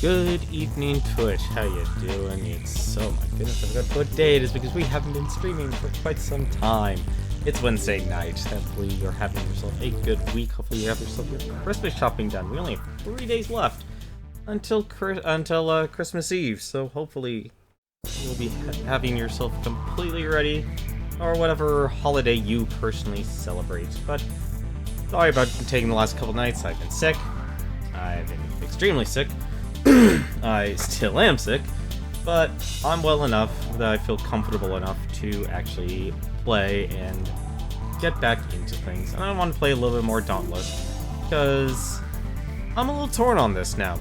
Good evening, Twitch. How you doing? It's oh my goodness, I forgot what day it is because we haven't been streaming for quite some time. It's Wednesday night. Hopefully you're having yourself a good week. Hopefully you have yourself your Christmas shopping done. We only have 3 days left until Christmas Eve, so hopefully you'll be having yourself completely ready or whatever holiday you personally celebrate. But sorry about taking the last couple nights. I've been sick. I've been extremely sick. I still am sick, but I'm well enough that I feel comfortable enough to actually play and get back into things. And I want to play a little bit more Dauntless, because I'm a little torn on this now.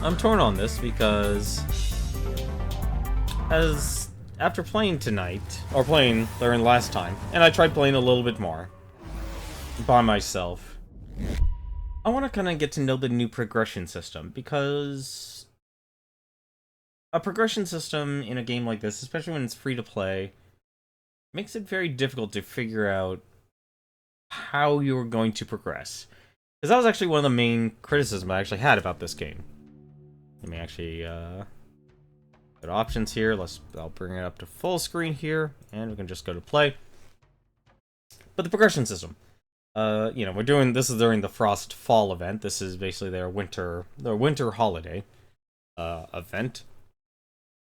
I'm torn on this because after playing tonight, or playing during last time, and I tried playing a little bit more by myself, I want to kind of get to know the new progression system, because a progression system in a game like this, especially when it's free to play, makes it very difficult to figure out how you're going to progress. Because that was actually one of the main criticisms I actually had about this game. Let me actually go to options here. I'll bring it up to full screen here, and we can just go to play. But the progression system. This is during the Frost Fall event. This is basically their winter holiday event.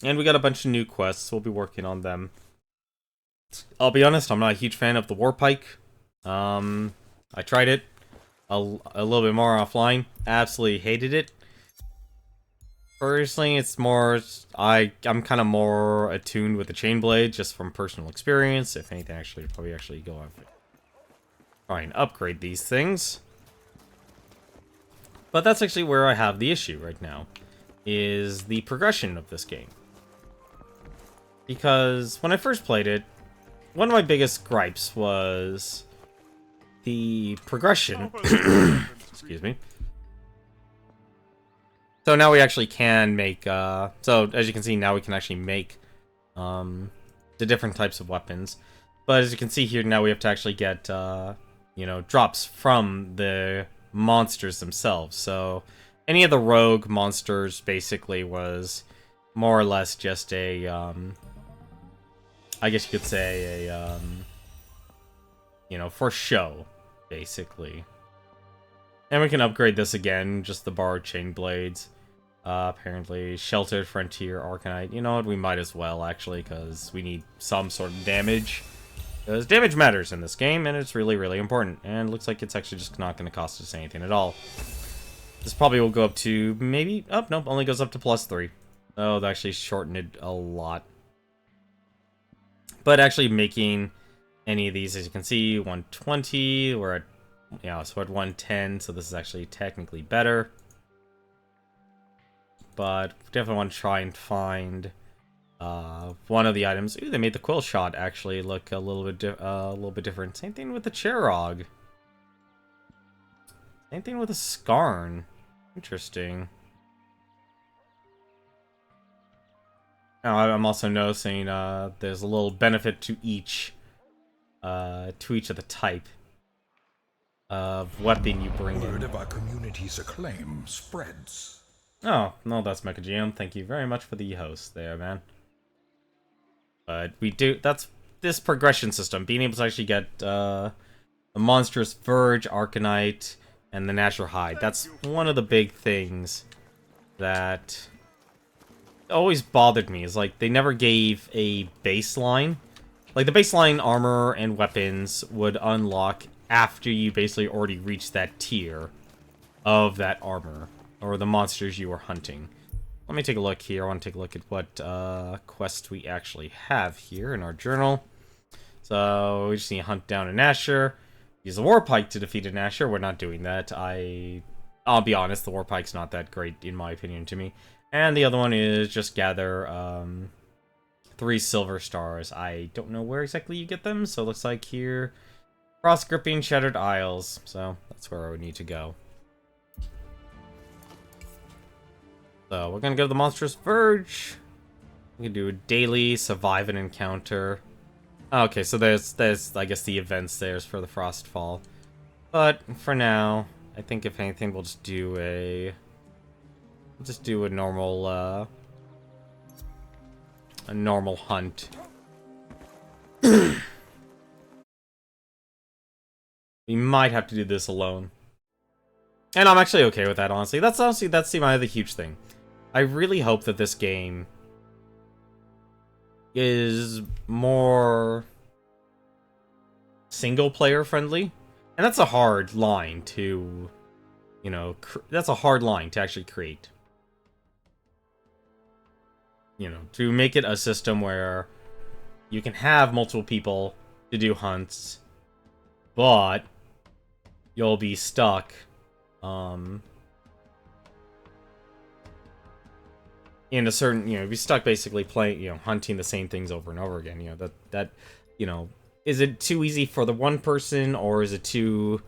And we got a bunch of new quests. We'll be working on them. I'll be honest, I'm not a huge fan of the Warpike. I tried it a little bit more offline. Absolutely hated it. Personally, it's more I'm kind of more attuned with the Chainblade, just from personal experience. If anything, probably go on. Try and upgrade these things. But that's actually where I have the issue right now, is the progression of this game. Because when I first played it, one of my biggest gripes was the progression. Excuse me. So now we actually can make, so as you can see, now we can actually make the different types of weapons. But as you can see here, now we have to actually get drops from the monsters themselves. So any of the rogue monsters basically was more or less just a, I guess you could say a, for show, basically. And we can upgrade this again, just the borrowed chain blades. Apparently, Sheltered Frontier Arcanite. You know what, we might as well, actually, because we need some sort of damage. Because damage matters in this game, and it's really, really important. And it looks like it's actually just not going to cost us anything at all. This probably will go up to maybe... Oh, nope, only goes up to +3. Oh, they actually shortened it a lot. But actually making any of these, as you can see, 120, we're at, so we're at 110, so this is actually technically better. But definitely want to try and find one of the items. Ooh, they made the quill shot actually look a little bit different. Same thing with the Cherog. Same thing with the Skarn. Interesting. Now I'm also noticing there's a little benefit to each of the type of weapon you bring in. Word of our community's acclaim spreads. Oh, no, that's Mecha GM. Thank you very much for the host there, man. But that's this progression system, being able to actually get the Monstrous Verge, Arcanite, and the Natural Hide. That's one of the big things that always bothered me, is like they never gave a baseline. Like the baseline armor and weapons would unlock after you basically already reached that tier of that armor, or the monsters you were hunting. Let me take a look here. I want to take a look at what quest we actually have here in our journal. So we just need to hunt down an Asher. Use a Warpike to defeat an Asher. We're not doing that. I'll be honest, the Warpike's not that great in my opinion to me. And the other one is just gather 3 silver stars. I don't know where exactly you get them, so it looks like here, Frost Gripping Shattered Isles. So that's where I would need to go. So we're gonna go to the Monstrous Verge. We can do a daily survive an encounter. Okay, so there's I guess the events there's for the Frostfall. But for now, I think if anything we'll just do a just do a normal hunt. We might have to do this alone. And I'm actually okay with that, honestly. That's my other huge thing. I really hope that this game is more single-player friendly. And that's a hard line to, you know, that's a hard line to actually create. You know, to make it a system where you can have multiple people to do hunts, but you'll be stuck in a certain, you know, be stuck basically playing, you know, hunting the same things over and over again. You know, that you know, is it too easy for the one person, or is it too,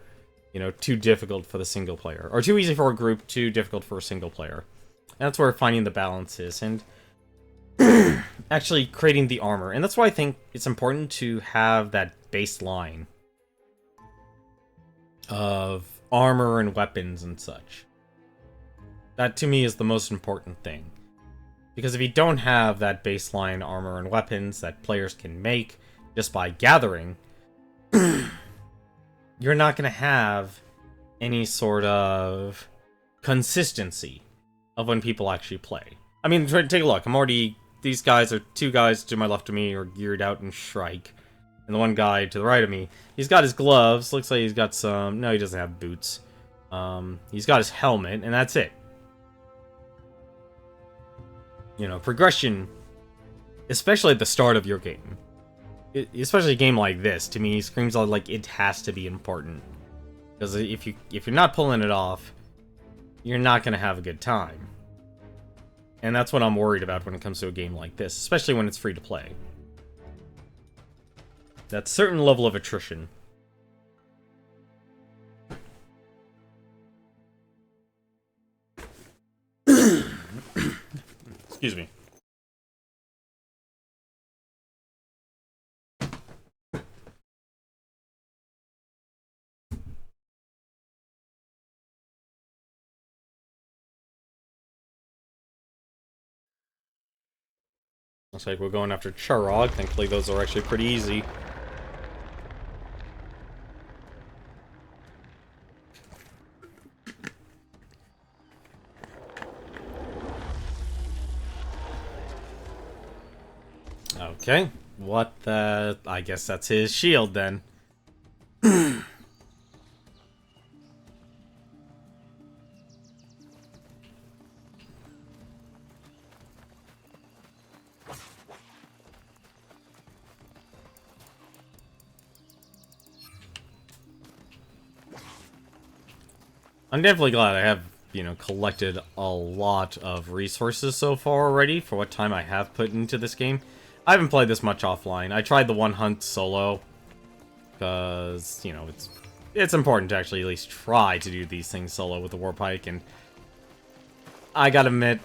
you know, too difficult for the single player, or too easy for a group, too difficult for a single player? And that's where finding the balance is, and actually creating the armor. And that's why I think it's important to have that baseline of armor and weapons and such. That, to me, is the most important thing. Because if you don't have that baseline armor and weapons that players can make just by gathering, you're not going to have any sort of consistency of when people actually play. I mean, take a look. These guys are two guys to my left of me are geared out in Shrike. And the one guy to the right of me, he's got his gloves. Looks like he's got some... No, he doesn't have boots. He's got his helmet, and that's it. You know, progression, especially at the start of your game, especially a game like this, to me, screams out like it has to be important. Because if you're not pulling it off, you're not going to have a good time. And that's what I'm worried about when it comes to a game like this, especially when it's free to play. That certain level of attrition. Excuse me. Looks like we're going after Charog. Thankfully, those are actually pretty easy. Okay. What the... I guess that's his shield, then. I'm definitely glad I have, you know, collected a lot of resources so far already for what time I have put into this game. I haven't played this much offline. I tried the one hunt solo because, you know, it's important to actually at least try to do these things solo with the Warpike, and I gotta admit,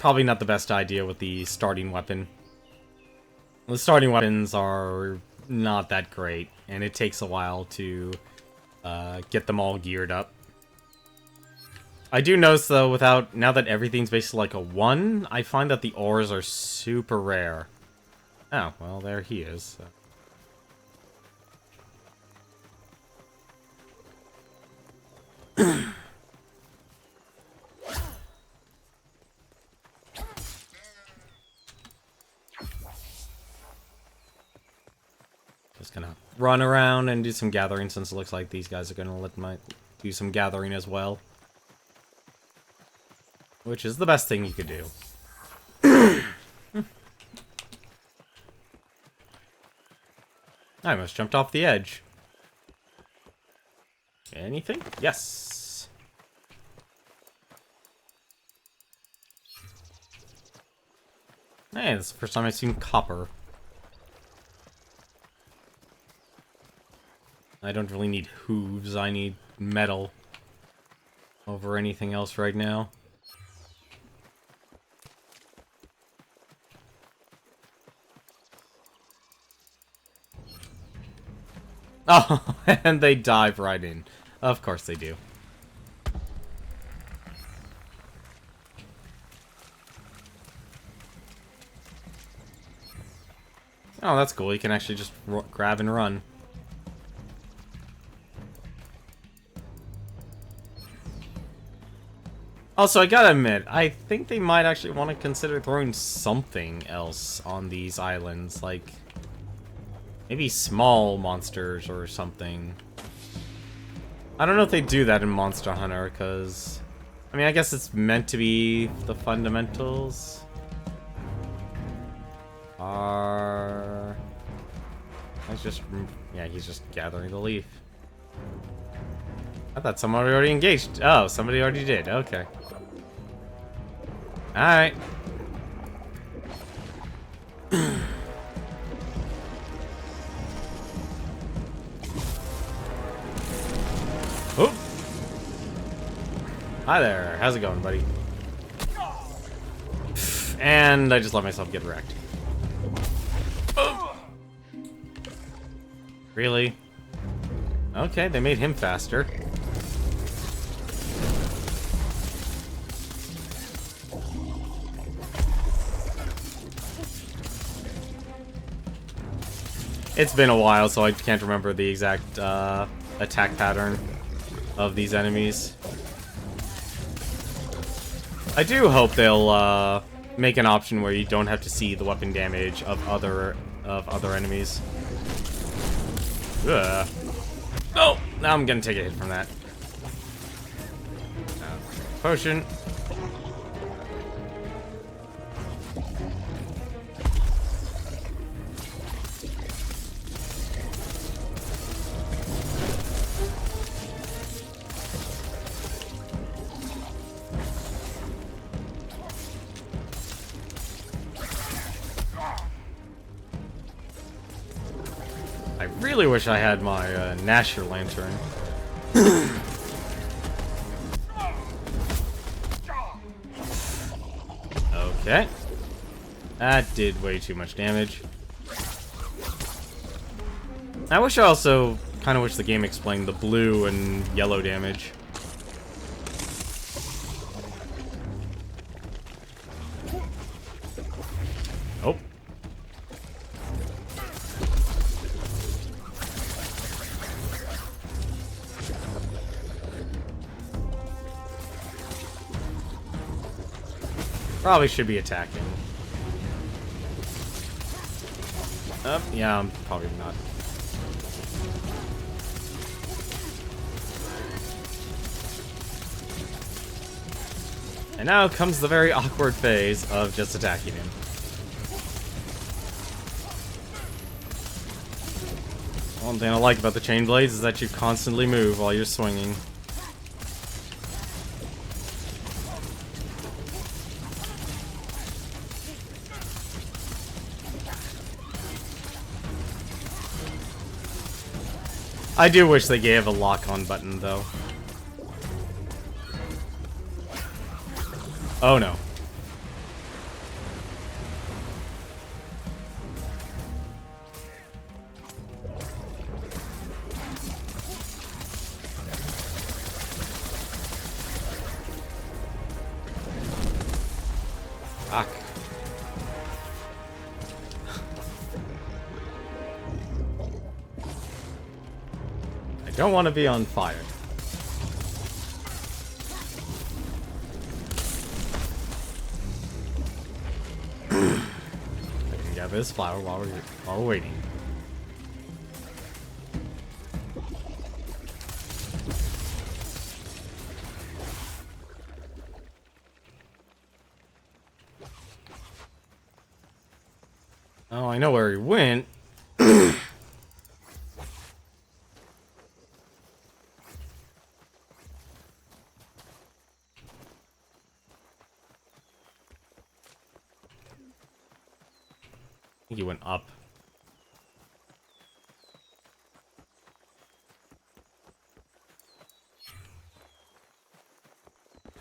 probably not the best idea with the starting weapon. The starting weapons are not that great, and it takes a while to get them all geared up. I do notice, though, now that everything's basically like a 1, I find that the ores are super rare. Oh, well, there he is. Just gonna run around and do some gathering, since it looks like these guys are gonna do some gathering as well. Which is the best thing you could do. I almost jumped off the edge. Anything? Yes! Hey, this is the first time I've seen copper. I don't really need hooves, I need metal over anything else right now. Oh, and they dive right in. Of course they do. Oh, that's cool. You can actually just grab and run. Also, I gotta admit, I think they might actually want to consider throwing something else on these islands, like maybe small monsters or something. I don't know if they do that in Monster Hunter, because I mean, I guess it's meant to be the fundamentals. He's just gathering the leaf. I thought someone already engaged. Oh, somebody already did. Okay. Alright. Oh. Hi there. How's it going, buddy? And I just let myself get wrecked. Oh. Really? Okay, they made him faster. It's been a while, so I can't remember the exact attack pattern of these enemies. I do hope they'll make an option where you don't have to see the weapon damage of other enemies. Ugh. Oh, now I'm gonna take a hit from that. Potion. I really wish I had my Nasher Lantern. Okay. That did way too much damage. I also kind of wish the game explained the blue and yellow damage. Oh. Probably should be attacking. Yeah, I'm probably not. And now comes the very awkward phase of just attacking him. One thing I like about the chain blades is that you constantly move while you're swinging. I do wish they gave a lock-on button, though. Oh no. Fuck. I don't want to be on fire. I can gather this flower while we're waiting. Oh, I know where he went. I think he went up.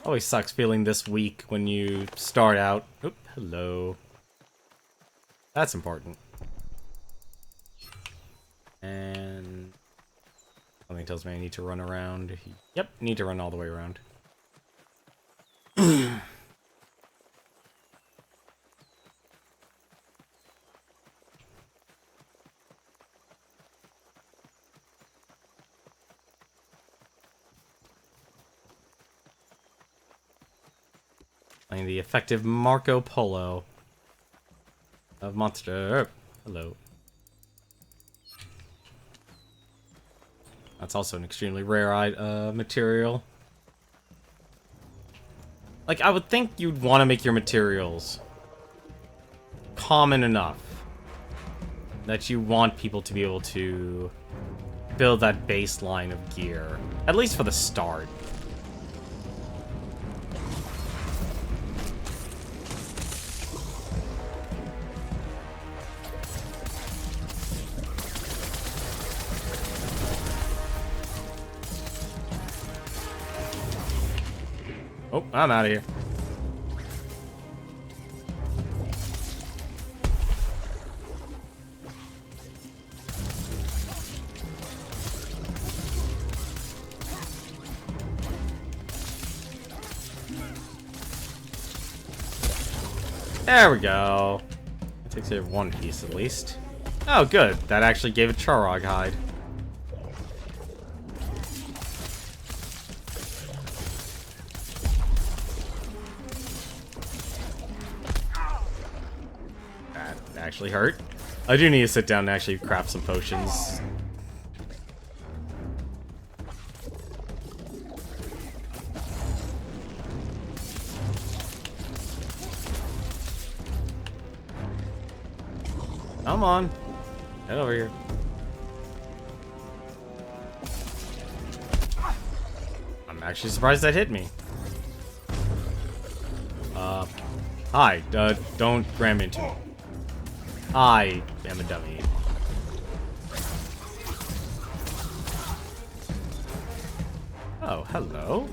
Always sucks feeling this weak when you start out. Oop, hello. That's important. And something tells me I need to run around. Yep, need to run all the way around. Playing the effective Marco Polo of Monster. Hello. That's also an extremely rare material. Like, I would think you'd want to make your materials common enough that you want people to be able to build that baseline of gear. At least for the start. Oh, I'm out of here. There we go. That takes care of one piece at least. Oh, good. That actually gave a Charog hide. That actually hurt. I do need to sit down and actually craft some potions. Come on. Get over here. I'm actually surprised that hit me. Hi. Don't ram into me. I am a dummy. Oh, hello.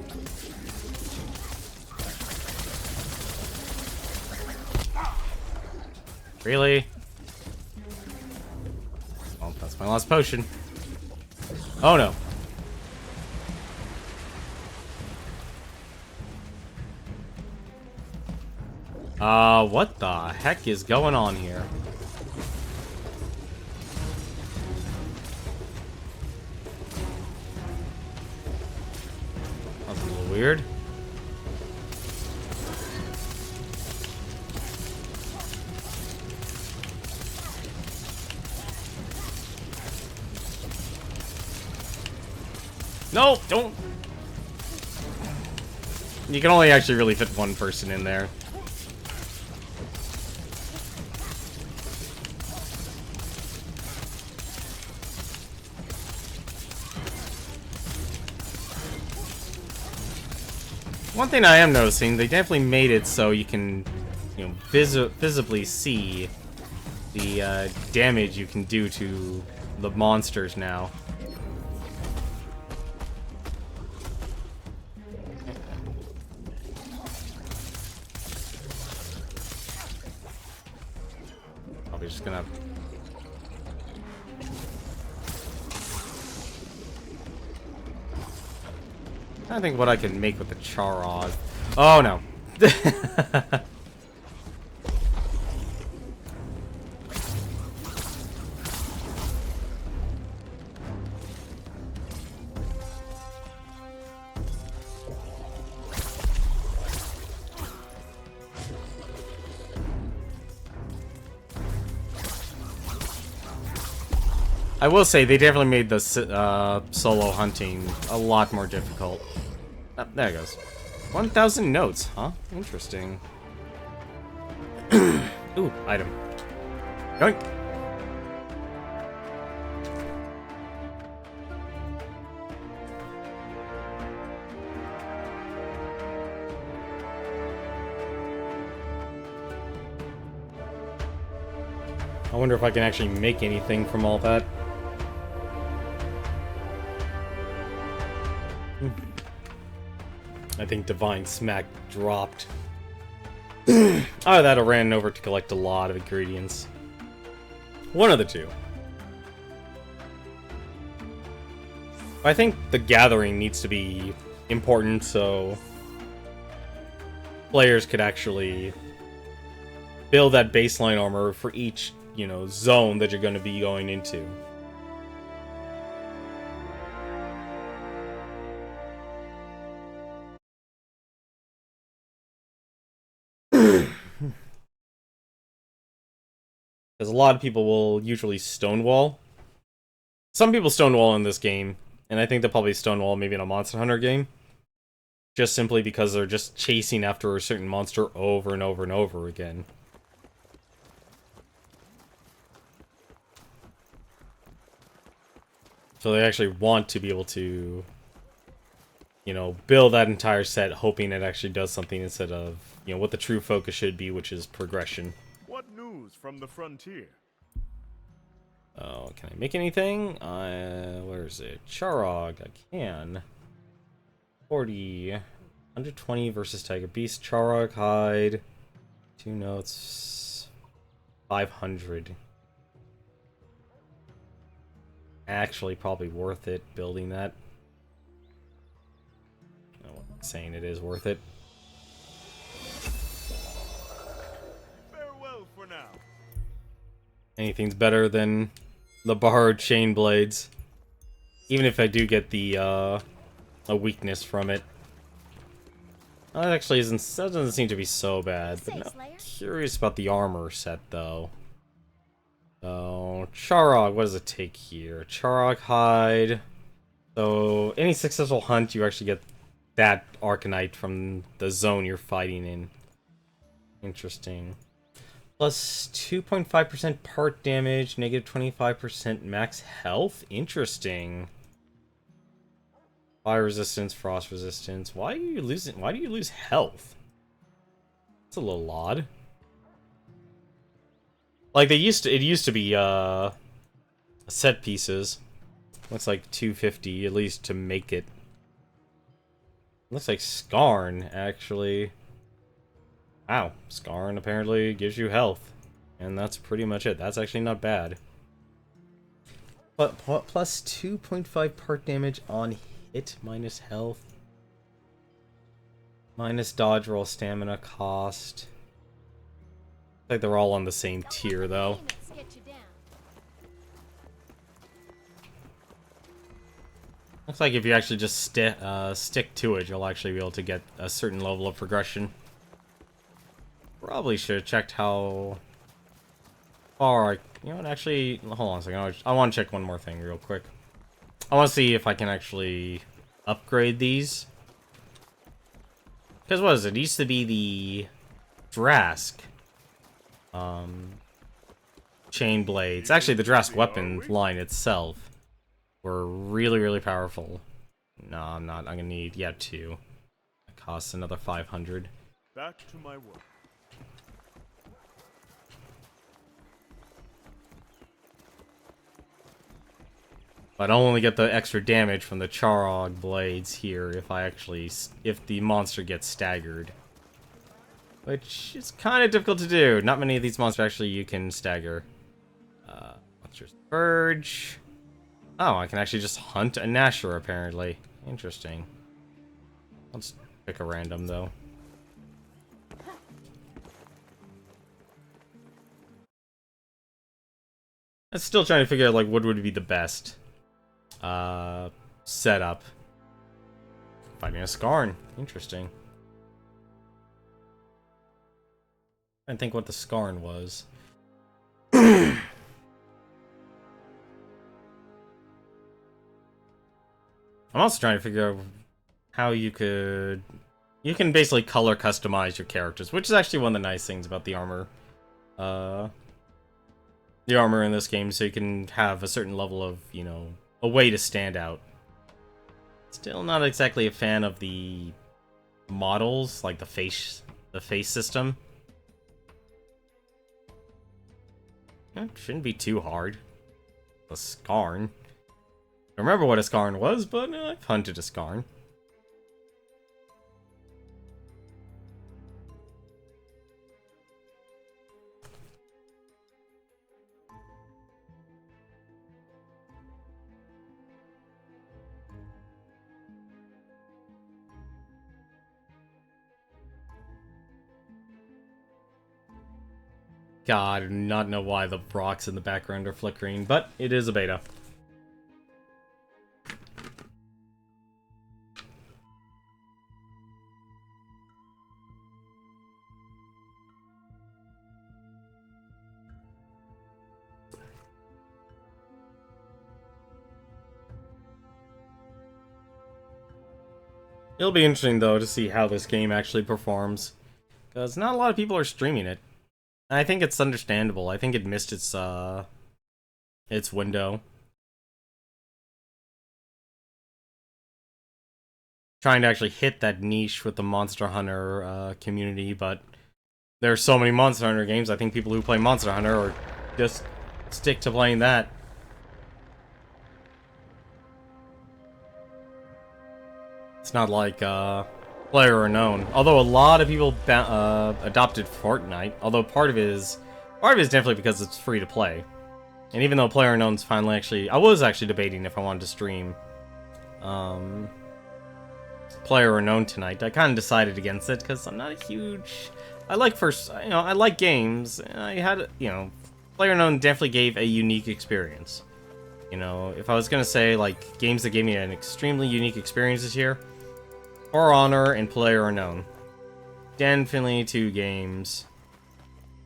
Really? Well, that's my last potion. Oh no. What the heck is going on here? That's a little weird. No, don't. You can only actually really fit one person in there. One thing I am noticing, they definitely made it so you can, you know, visibly see the damage you can do to the monsters now. Probably just gonna... I think what I can make with the Charog. Oh no. I will say, they definitely made the solo hunting a lot more difficult. Oh, there it goes. 1,000 notes, huh? Interesting. Ooh, item. Yoink! I wonder if I can actually make anything from all that. I think Divine Smack dropped. Either that or ran over to collect a lot of ingredients. One of the two. I think the gathering needs to be important so players could actually build that baseline armor for each, you know, zone that you're going to be going into. Because a lot of people will usually stonewall. Some people stonewall in this game, and I think they'll probably stonewall maybe in a Monster Hunter game. Just simply because they're just chasing after a certain monster over and over and over again. So they actually want to be able to, you know, build that entire set hoping it actually does something instead of, you know, what the true focus should be, which is progression. What news from the frontier? Oh, can I make anything? Where is it? Charog, I can. 40, 120 versus Tiger Beast. Charog hide. 2 notes. 500. Actually, probably worth it building that. I'm saying it is worth it. Farewell for now. Anything's better than the barred chain blades. Even if I do get the a weakness from it. That actually isn't. That doesn't seem to be so bad. But no, curious about the armor set though. So Charog, what does it take here? Charog hide. So any successful hunt, you actually get that Arcanite from the zone you're fighting in. Interesting. Plus 2.5% part damage, negative 25% max health. Interesting. Fire resistance, frost resistance. Why are you losing? Why do you lose health? It's a little odd. Like it used to be set pieces. Looks like 250 at least to make it. Looks like Skarn actually. Wow, Skarn apparently gives you health. And that's pretty much it. That's actually not bad. But plus 2.5 part damage on hit minus health. Minus dodge roll stamina cost. Looks like they're all on the same tier though. Looks like if you actually just stick to it, you'll actually be able to get a certain level of progression. Probably should have checked how far I... You know what, actually... Hold on a second. I want to check one more thing real quick. I want to see if I can actually upgrade these. Because what is it? It used to be the Drask. Chain blades. Actually, the Drask weapon line itself were really, really powerful. No, I'm not. I'm gonna need, yeah, 2. It costs another 500. Back to my work. But I'll only get the extra damage from the Charog blades here if the monster gets staggered. Which is kind of difficult to do. Not many of these monsters actually you can stagger. Monster's Verge. Oh, I can actually just hunt a Nashor, apparently. Interesting. Let's pick a random, though. I'm still trying to figure out, like, what would be the best setup. Fighting a Skarn. Interesting. I didn't think what the Skarn was. I'm also trying to figure out how you could... You can basically color customize your characters, which is actually one of the nice things about the armor. The armor in this game, so you can have a certain level of, you know, a way to stand out. Still not exactly a fan of the models, like the face system. It shouldn't be too hard. A Skarn. I remember what a Skarn was, but I've hunted a Skarn. God, I do not know why the rocks in the background are flickering, but it is a beta. It'll be interesting, though, to see how this game actually performs. Because not a lot of people are streaming it. And I think it's understandable. I think it missed its window. Trying to actually hit that niche with the Monster Hunter community, but there's so many Monster Hunter games, I think people who play Monster Hunter or just stick to playing that. It's not like PlayerUnknown. Although a lot of people adopted Fortnite, although part of it is definitely because it's free to play. And even though PlayerUnknown's finally actually, I was actually debating if I wanted to stream PlayerUnknown tonight. I kind of decided against it because I'm not a huge. I like I like games. I had, PlayerUnknown definitely gave a unique experience. You know, if I was gonna say like games that gave me an extremely unique experience this year, For Honor and PlayerUnknown, definitely two games.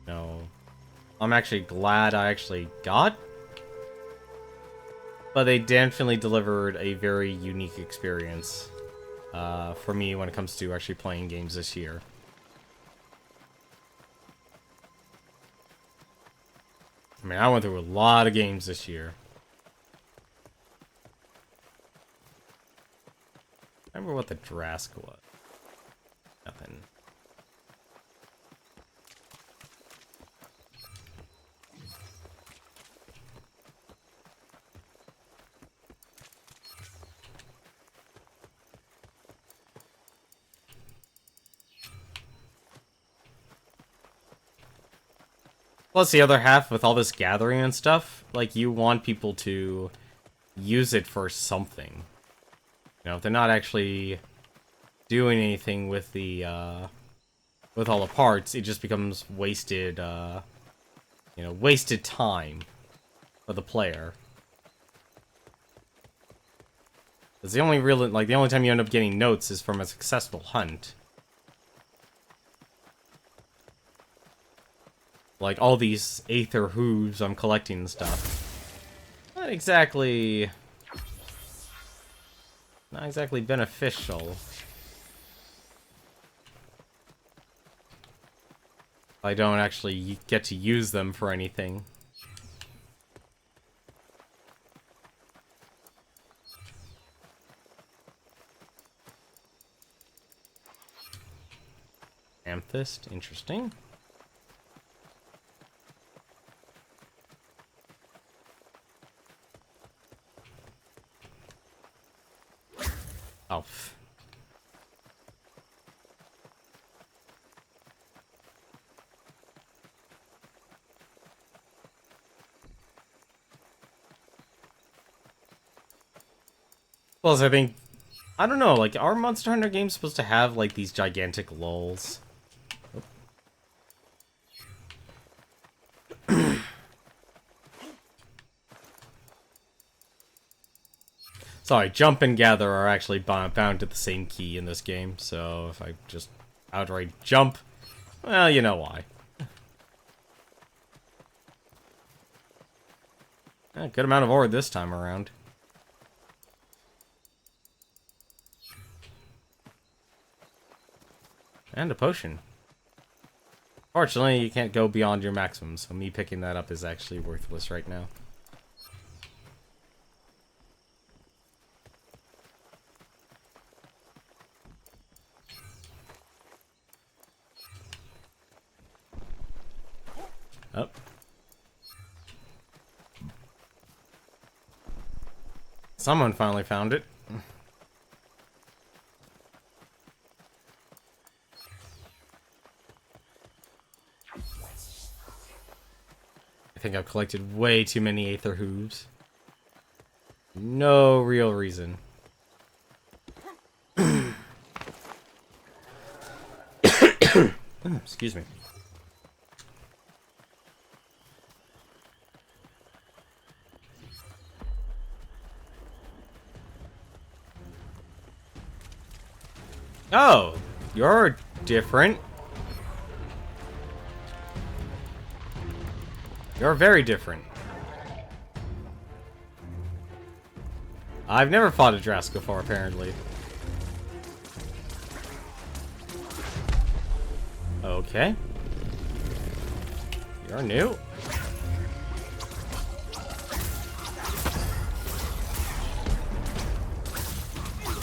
I'm actually glad I actually got, but they definitely delivered a very unique experience for me when it comes to actually playing games this year. I mean, I went through a lot of games this year. Remember what the Drask was? Nothing. Plus, the other half, with all this gathering and stuff, like, you want people to use it for something. If they're not actually doing anything with the, with all the parts, it just becomes wasted, wasted time for the player. Because the only time you end up getting notes is from a successful hunt. Like, all these Aether Hooves I'm collecting and stuff. Not exactly beneficial. I don't actually get to use them for anything. Amethyst, interesting. Oh. Plus, I think, I don't know, like, are Monster Hunter games supposed to have, like, these gigantic lulls? Sorry, jump and gather are actually bound to the same key in this game, so if I just outright jump, well, you know why. Good amount of ore this time around. And a potion. Fortunately, you can't go beyond your maximum, so me picking that up is actually worthless right now. Oh. Someone finally found it. I think I've collected way too many Aether Hooves. No real reason. Excuse me. Oh, you're different. You're very different. I've never fought a Drask before, apparently. Okay. You're new.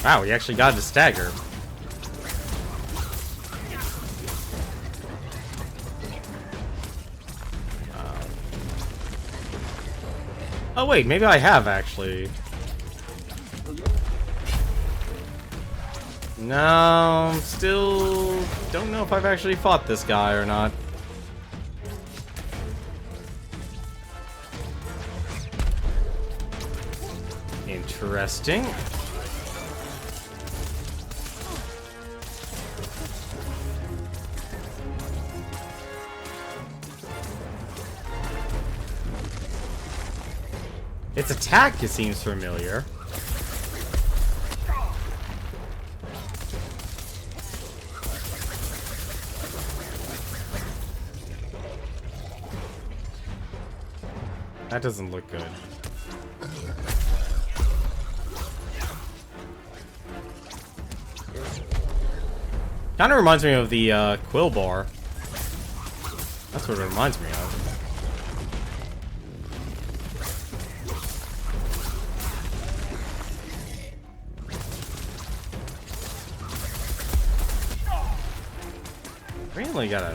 Wow, he actually got to stagger. Oh wait, maybe I have actually. No, still don't know if I've actually fought this guy or not. Interesting. Its attack, it seems familiar. That doesn't look good. Kind of reminds me of the Quill Bar. That's what it reminds me of. Really gotta...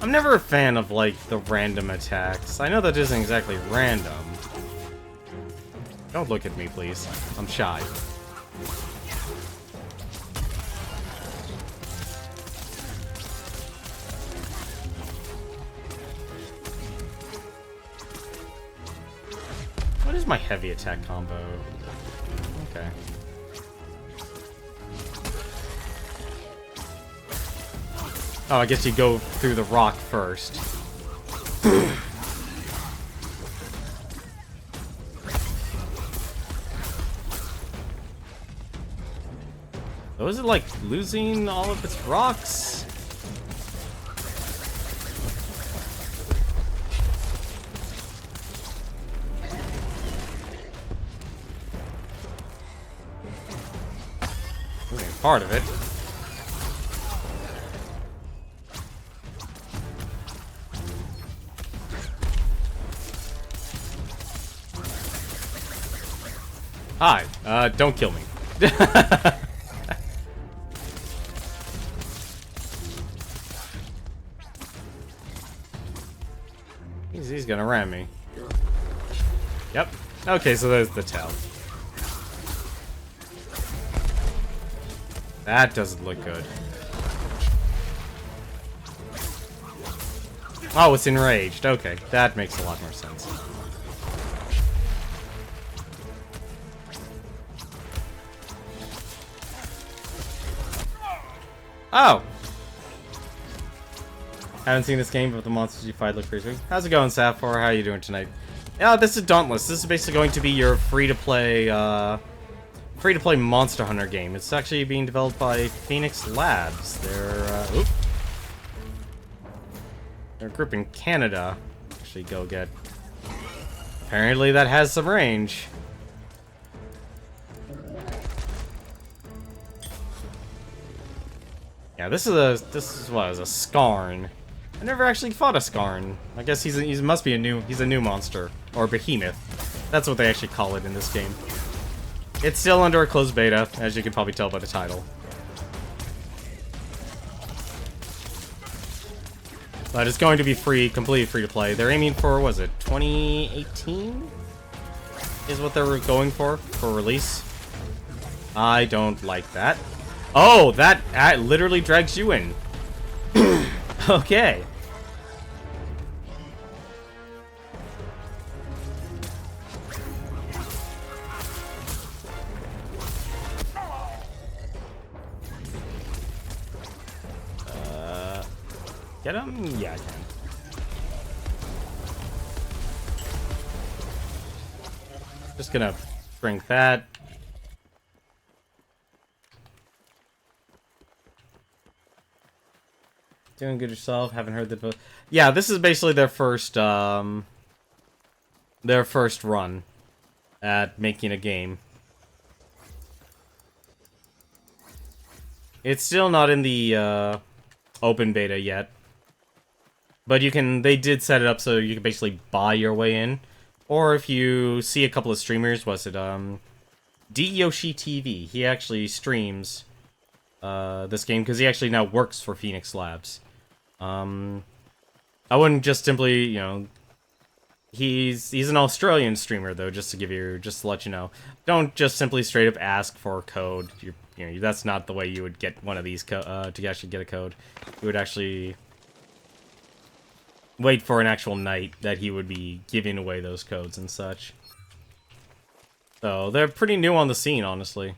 I'm never a fan of, like, the random attacks. I know that isn't exactly random. Don't look at me, please. I'm shy. What is my heavy attack combo? Okay. Oh, I guess you go through the rock first. So is it like losing all of its rocks? Part of it. Hi, don't kill me. He's gonna ram me. Yep. Okay, so there's the tail. That doesn't look good. Oh, it's enraged. Okay, that makes a lot more sense. Oh! Haven't seen this game, but the monsters you fight look pretty sweet. How's it going, Sapphire? How are you doing tonight? Yeah, this is Dauntless. This is basically going to be your free-to-play Monster Hunter game. It's actually being developed by Phoenix Labs. They're a group in Canada. Actually, go get. Apparently, that has some range. Yeah, this is a Skarn. I never actually fought a Skarn. I guess he must be he's a new monster or behemoth. That's what they actually call it in this game. It's still under a closed beta, as you can probably tell by the title. But it's going to be free, completely free to play. They're aiming for, was it 2018? Is what they're going for release. I don't like that. Oh, that literally drags you in. Okay. Get him? Yeah, I can. Just gonna bring that. Doing good yourself. Haven't heard the. Yeah, this is basically their first run at making a game. It's still not in the open beta yet. But you can, they did set it up so you can basically buy your way in. Or if you see a couple of streamers, was it, D Yoshi TV, he actually streams this game because he actually now works for Phoenix Labs. I wouldn't just simply, you know, he's an Australian streamer though, just to let you know. Don't just simply straight up ask for a code. You know, that's not the way you would get one of these to actually get a code. You would actually wait for an actual night that he would be giving away those codes and such. So, they're pretty new on the scene, honestly.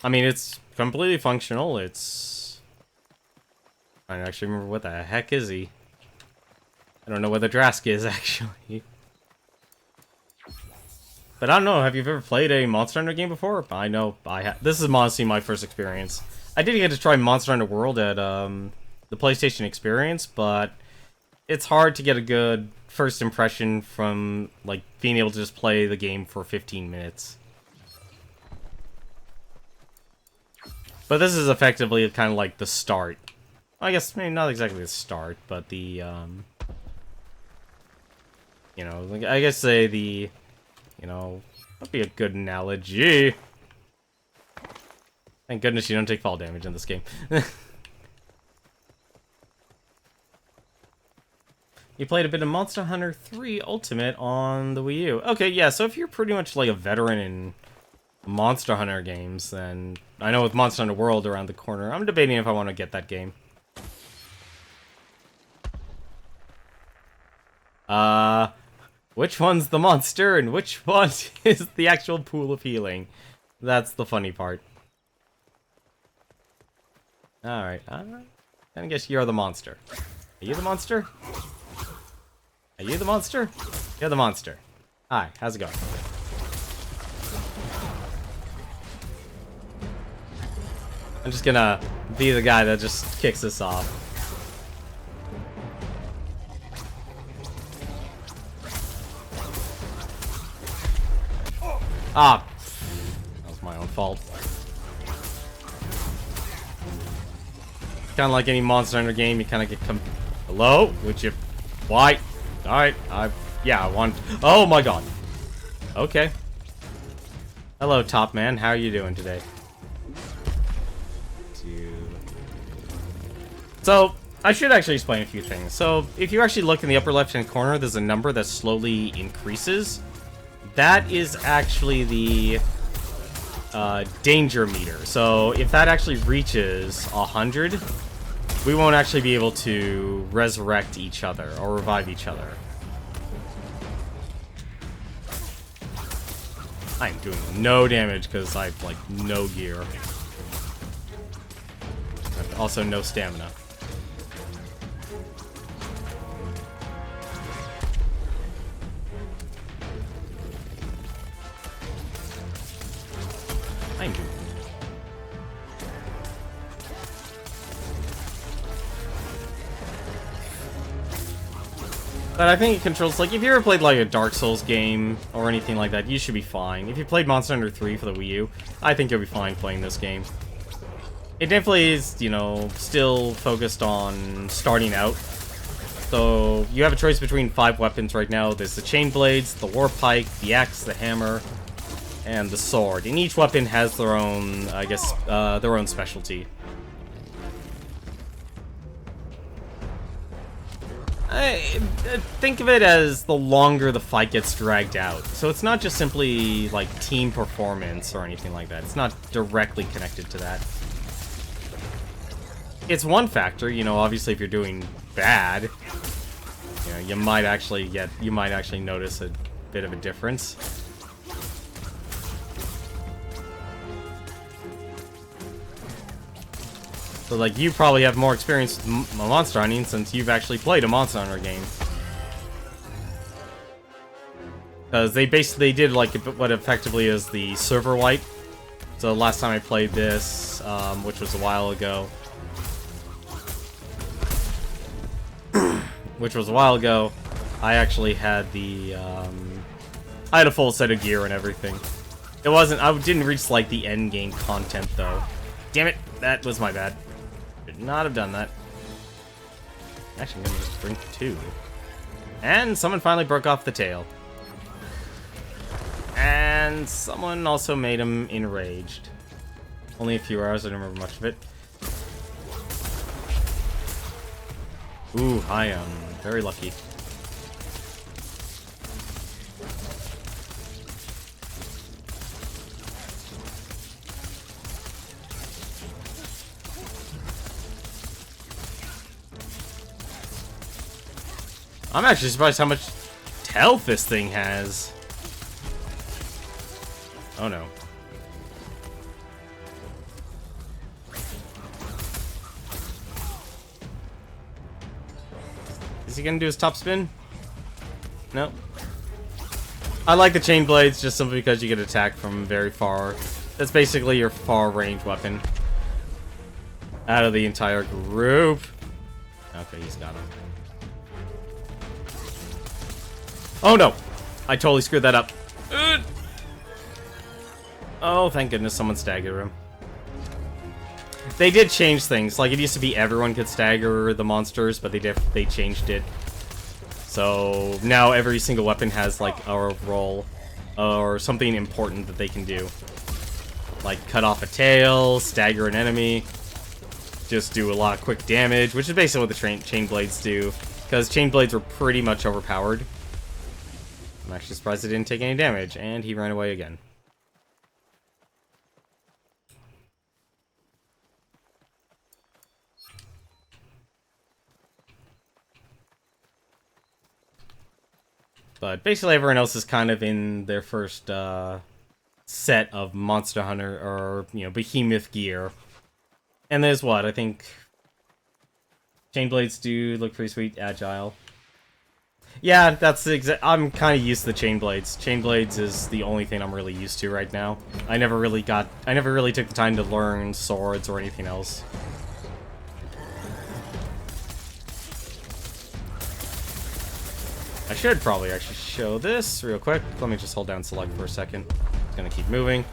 I mean, it's completely functional, it's... I don't actually remember what the heck is he. I don't know what the Drask is, actually. But I don't know, have you ever played a Monster Hunter game before? I know, this is honestly my first experience. I did get to try Monster Hunter World at, the PlayStation Experience, but it's hard to get a good first impression from, like, being able to just play the game for 15 minutes. But this is effectively kind of like the start. I guess, maybe not exactly the start, but the, you know, like, I guess say the, you know, that'd be a good analogy. Thank goodness you don't take fall damage in this game. You played a bit of Monster Hunter 3 Ultimate on the Wii U. Okay, yeah, so if you're pretty much like a veteran in Monster Hunter games, then I know with Monster Hunter World around the corner, I'm debating if I want to get that game. Which one's the monster and which one is the actual pool of healing? That's the funny part. Alright, I guess you're the monster. Are you the monster? Are you the monster? You're the monster. Hi, how's it going? I'm just gonna be the guy that just kicks us off. Ah! That was my own fault. Kinda like any Monster Hunter game, you kinda get Hello? Would you... Why? Alright, yeah, I want... Oh my god. Okay. Hello, Top Man. How are you doing today? So, I should actually explain a few things. So, if you actually look in the upper left-hand corner, there's a number that slowly increases. That is actually the danger meter. So, if that actually reaches 100... we won't actually be able to resurrect each other or revive each other. I'm doing no damage because I have, like, no gear. Also, no stamina. I'm doing... But I think it controls, like, if you ever played, like, a Dark Souls game or anything like that, you should be fine. If you played Monster Hunter 3 for the Wii U, I think you'll be fine playing this game. It definitely is, you know, still focused on starting out. So, you have a choice between 5 weapons right now. There's the Chain Blades, the War Pike, the Axe, the Hammer, and the Sword. And each weapon has their own, I guess, their own specialty. Think of it as the longer the fight gets dragged out. So it's not just simply, like, team performance or anything like that. It's not directly connected to that. It's one factor, you know, obviously if you're doing bad, you know, you might actually notice a bit of a difference. So, like, you probably have more experience with monster hunting since you've actually played a Monster Hunter game. Because they basically did, like, what effectively is the server wipe. So, last time I played this, which was a while ago... I actually had the, I had a full set of gear and everything. It wasn't... I didn't reach, like, the end game content, though. Damn it! That was my bad. Should not have done that. Actually, I'm gonna just drink 2. And someone finally broke off the tail. And someone also made him enraged. Only a few hours, I don't remember much of it. Ooh, I am very lucky. I'm actually surprised how much health this thing has. Oh no. Is he gonna do his top spin? No. I like the chain blades just simply because you get attacked from very far. That's basically your far range weapon. Out of the entire group. Okay, he's got him. Oh no! I totally screwed that up. Oh, thank goodness someone staggered him. They did change things. Like, it used to be everyone could stagger the monsters, but they changed it. So, now every single weapon has, like, a role. Or something important that they can do. Like, cut off a tail, stagger an enemy. Just do a lot of quick damage, which is basically what the chain blades do. Because chain blades were pretty much overpowered. I'm actually surprised it didn't take any damage, and he ran away again. But basically everyone else is kind of in their first set of Monster Hunter or, you know, Behemoth gear. And there's what, I think chain blades do look pretty sweet, agile. Yeah, that's the exact. I'm kind of used to the chain blades. Chain blades is the only thing I'm really used to right now. I never really took the time to learn swords or anything else. I should probably actually show this real quick. Let me just hold down select for a second. It's gonna keep moving.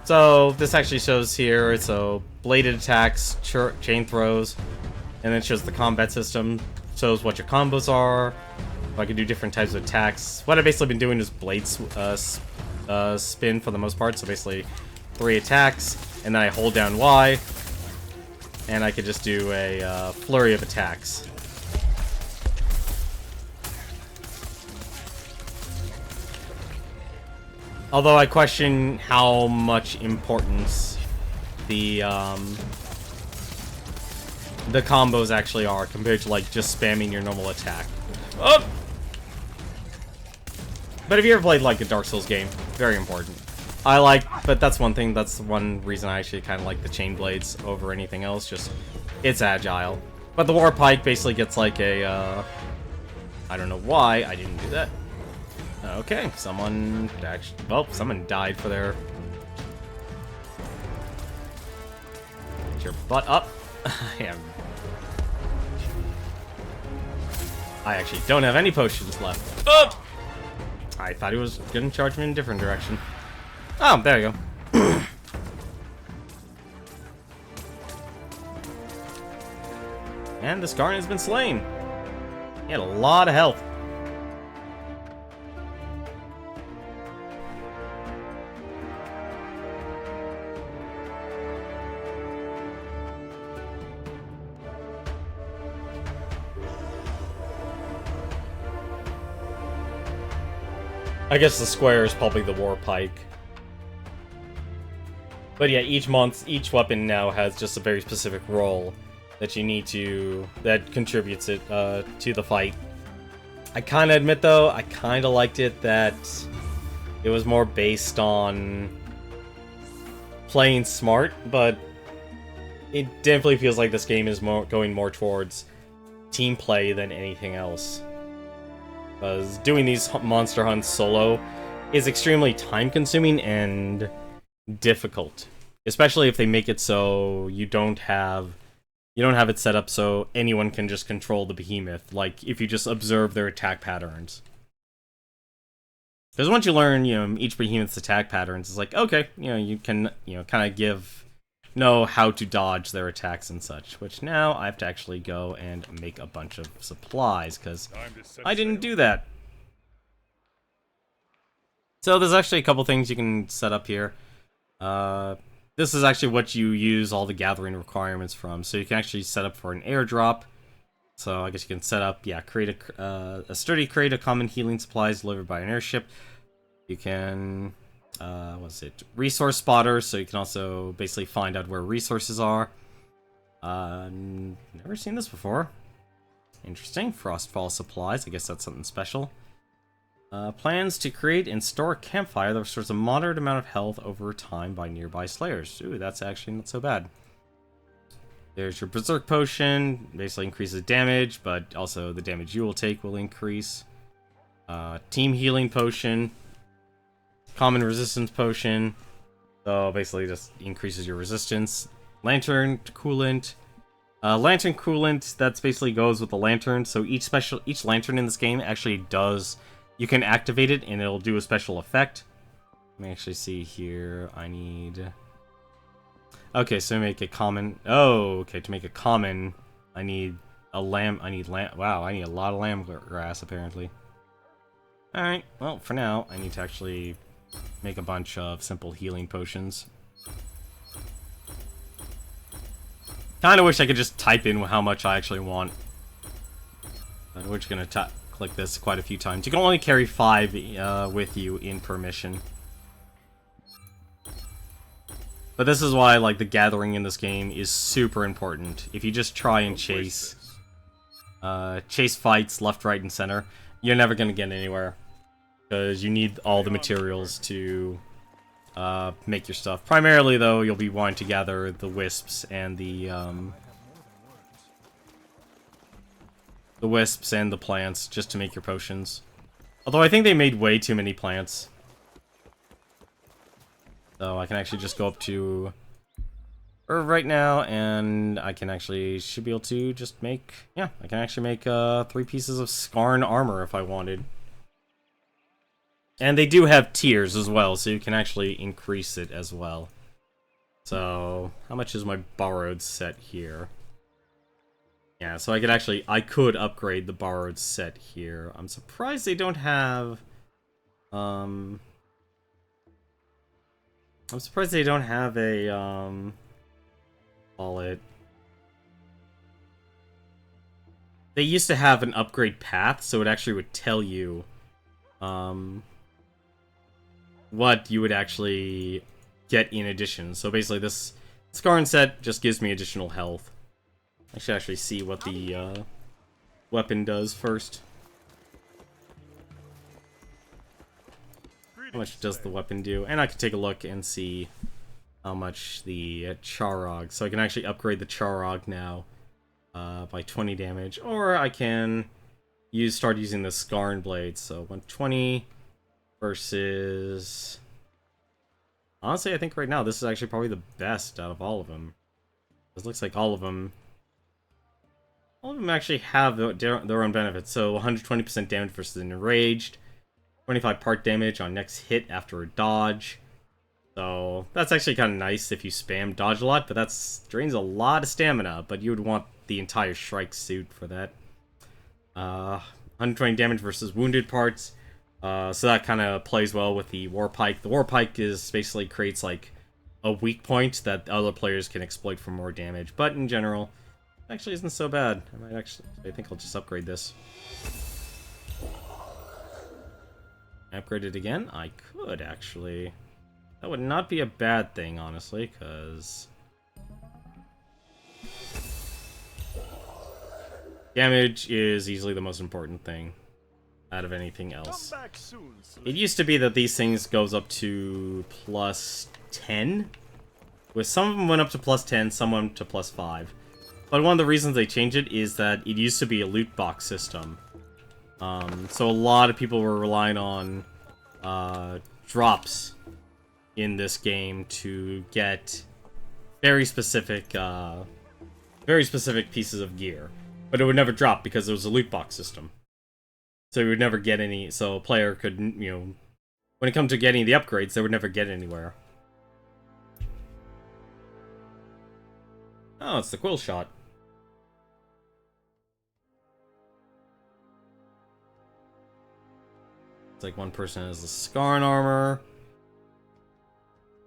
So this actually shows here. So bladed attacks, chain throws, and then it shows the combat system. Shows what your combos are. I can do different types of attacks. What I've basically been doing is blade spin for the most part. So basically 3 attacks, and then I hold down Y, and I could just do a flurry of attacks. Although I question how much importance the combos actually are compared to like just spamming your normal attack. Oh! But if you ever played like a Dark Souls game, very important. But that's one thing, that's one reason I actually kind of like the chain blades over anything else, just, it's agile. But the War Pike basically gets like a, I don't know why I didn't do that. Okay, someone actually, well, someone died for their... Get your butt up. I actually don't have any potions left. Oh! I thought he was gonna charge me in a different direction. Oh, there you go. And the Skarn has been slain. He had a lot of health. I guess the square is probably the War Pike. But yeah, each weapon now has just a very specific role that you need to, that contributes it to the fight. I kind of admit though, I kind of liked it that it was more based on playing smart, but it definitely feels like this game is going more towards team play than anything else. Because doing these monster hunts solo is extremely time-consuming and difficult. Especially if they make it so you don't have it set up so anyone can just control the behemoth. Like, if you just observe their attack patterns. Because once you learn, each behemoth's attack patterns, it's like, okay, you can, kind of give know how to dodge their attacks and such, which now I have to actually go and make a bunch of supplies, because I didn't do that. So there's actually a couple things you can set up here. This is actually what you use all the gathering requirements from. So you can actually set up for an airdrop. So I guess you can set up, yeah, create a sturdy crate of common healing supplies delivered by an airship. You can, what's it, resource spotter, so you can also basically find out where resources are. Never seen this before. Interesting. Frostfall supplies, I guess that's something special. Plans to create and store a campfire that restores a moderate amount of health over time by nearby slayers. Ooh, that's actually not so bad. There's your Berserk Potion, basically increases damage, but also the damage you will take will increase. Team Healing Potion. Common Resistance Potion. So basically just increases your resistance. Lantern Coolant. Lantern Coolant, that's basically goes with the lantern. So each lantern in this game actually does... You can activate it and it'll do a special effect. Let me actually see here. I need... Okay, so make a common... Oh, okay, to make a common, I need a lamb... Wow, I need a lot of lamb grass, apparently. Alright, well, for now, I need to actually make a bunch of simple healing potions. Kinda wish I could just type in how much I actually want. But we're just gonna click this quite a few times. You can only carry 5 with you in per mission. But this is why, like, the gathering in this game is super important. If you just try and chase fights left, right, and center, you're never gonna get anywhere. Because you need all the materials to make your stuff. Primarily, though, you'll be wanting to gather the wisps and the plants just to make your potions. Although I think they made way too many plants. So I can actually just go up to Earth right now, and I can actually, should be able to just make, yeah, I can actually make 3 pieces of Skarn armor if I wanted. And they do have tiers as well, so you can actually increase it as well. So, how much is my borrowed set here? Yeah, so I could upgrade the borrowed set here. I'm surprised they don't have, I'm surprised they don't have a, call it... They used to have an upgrade path, so it actually would tell you, what you would actually get in addition. So basically this Skarn set just gives me additional health. I should actually see what the weapon does first. How much does the weapon do? And I can take a look and see how much the Charog. So I can actually upgrade the Charog now by 20 damage. Or I can start using the Skarn blade. So 120 versus... Honestly, I think right now this is actually probably the best out of all of them. It looks like all of them actually have their own benefits. So 120% damage versus an enraged, 25 part damage on next hit after a dodge. So that's actually kind of nice if you spam dodge a lot, but that drains a lot of stamina. But you would want the entire Shrike suit for that. 120 damage versus wounded parts. So that kind of plays well with the Warpike. The Warpike is basically creates like a weak point that other players can exploit for more damage. But in general, it actually isn't so bad. I think I'll just upgrade this. Upgrade it again? I could actually. That would not be a bad thing, honestly, because damage is easily the most important thing out of anything else. It used to be that these things goes up to plus 10. With some of them went up to plus 10, some went up to plus 5. But one of the reasons they changed it is that it used to be a loot box system. So a lot of people were relying on drops in this game to get very specific pieces of gear. But it would never drop because it was a loot box system. So you would never get any, so a player could, you know, when it comes to getting the upgrades, they would never get anywhere. Oh, it's the quill shot. It's like one person has the Scarn armor.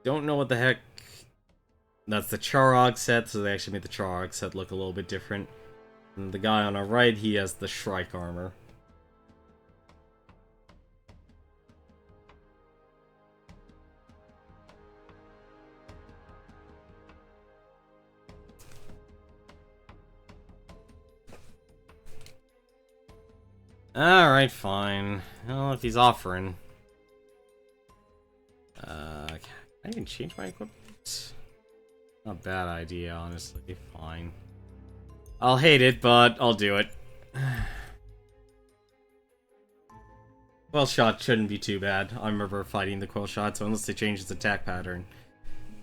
Don't know what the heck. That's the Charog set, so they actually made the Charog set look a little bit different. And the guy on our right, he has the Shrike armor. Alright, fine. Well, if he's offering. Can I even change my equipment? Not a bad idea, honestly. Fine. I'll hate it, but I'll do it. Quill shot shouldn't be too bad. I remember fighting the quill shot, so unless they change its attack pattern,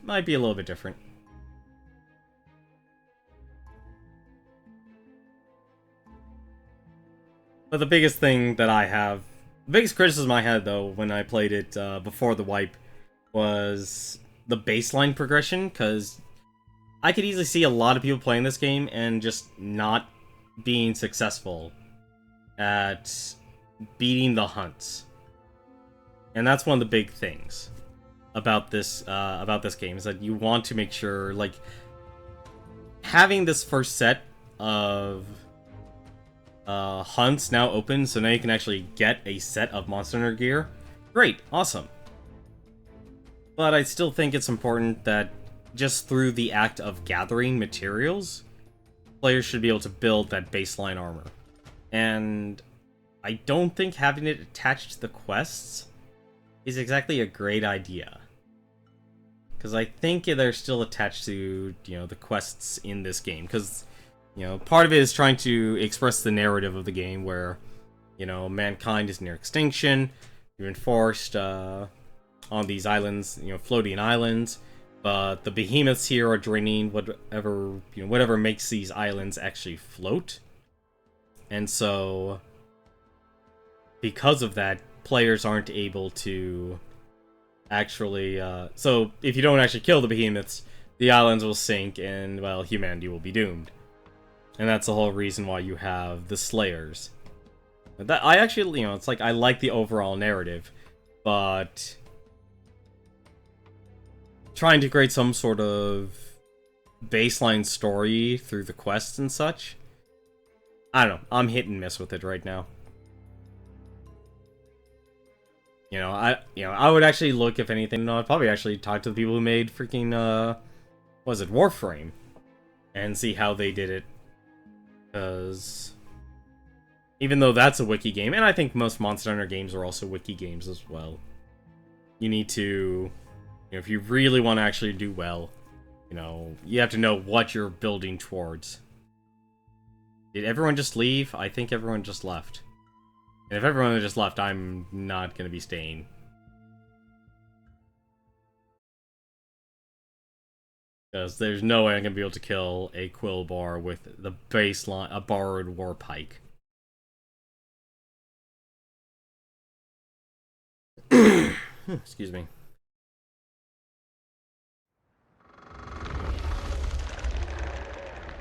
might be a little bit different. But the biggest thing that I have, the biggest criticism I had though when I played it before the wipe was the baseline progression, because I could easily see a lot of people playing this game and just not being successful at beating the hunts. And that's one of the big things about this game, is that you want to make sure, like, having this first set of hunts now open, so now you can actually get a set of Monster Hunter gear. Great, awesome. But I still think it's important that just through the act of gathering materials, players should be able to build that baseline armor. And I don't think having it attached to the quests is exactly a great idea. Because I think they're still attached to, the quests in this game. Because, part of it is trying to express the narrative of the game where, mankind is near extinction. You've been forced on these islands, floating islands. But the behemoths here are draining whatever makes these islands actually float. And so, because of that, players aren't able to actually... so, if you don't actually kill the behemoths, the islands will sink and, well, humanity will be doomed. And that's the whole reason why you have the Slayers. That I actually, it's like, I like the overall narrative, but trying to create some sort of baseline story through the quests and such, I don't know, I'm hit and miss with it right now. I would actually look, if anything, I'd probably actually talk to the people who made freaking, Warframe, and see how they did it. Because even though that's a wiki game, and I think most Monster Hunter games are also wiki games as well, you need to, if you really want to actually do well, you have to know what you're building towards. Did everyone just leave? I think everyone just left. And if everyone just left, I'm not going to be staying. Because there's no way I'm going to be able to kill a Quill Bar with the baseline, a borrowed War Pike. Excuse me.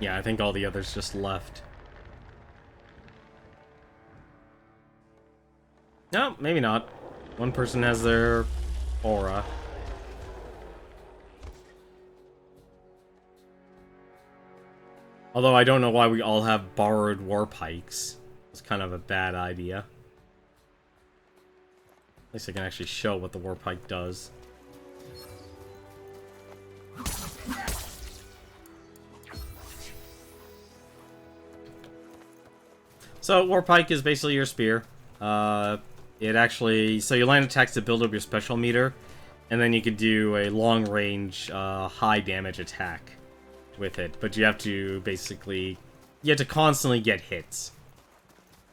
Yeah, I think all the others just left. No, maybe not. One person has their aura. Although I don't know why we all have borrowed war pikes. It's kind of a bad idea. At least I can actually show what the war pike does. So, war pike is basically your spear. It actually... So you land attacks to build up your special meter, and then you could do a long-range, high damage attack with it. But you have to basically... You have to constantly get hits.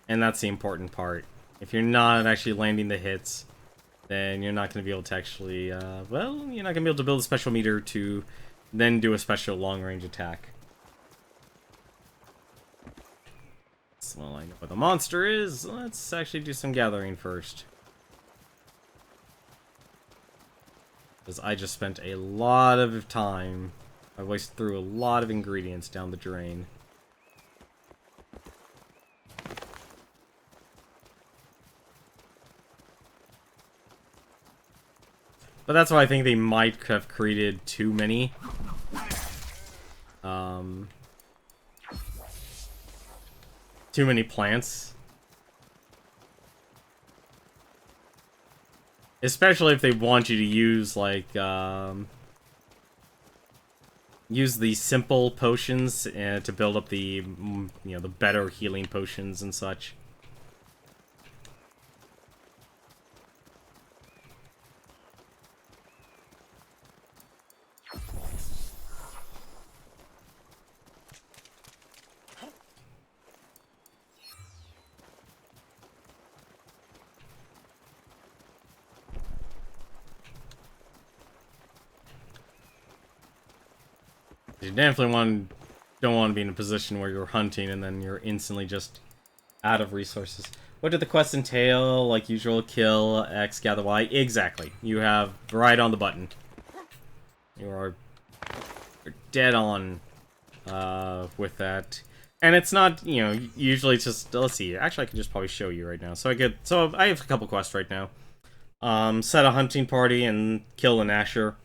And that's the important part. If you're not actually landing the hits, then you're not going to be able to actually... well, you're not going to be able to build a special meter to then do a special long-range attack. Well, I know what the monster is. Let's actually do some gathering first. Because I just spent a lot of time I wasted through a lot of ingredients down the drain. But that's why I think they might have created too many. Too many plants. Especially if they want you to use, like, use the simple potions to build up the, the better healing potions and such. You definitely don't want to be in a position where you're hunting and then you're instantly just out of resources. What did the quest entail? Like usual, kill X, gather Y. Exactly. You have right on the button. You're dead on with that. And it's not, usually it's just, let's see. Actually, I could just probably show you right now. So I have a couple quests right now. Set a hunting party and kill an Asher.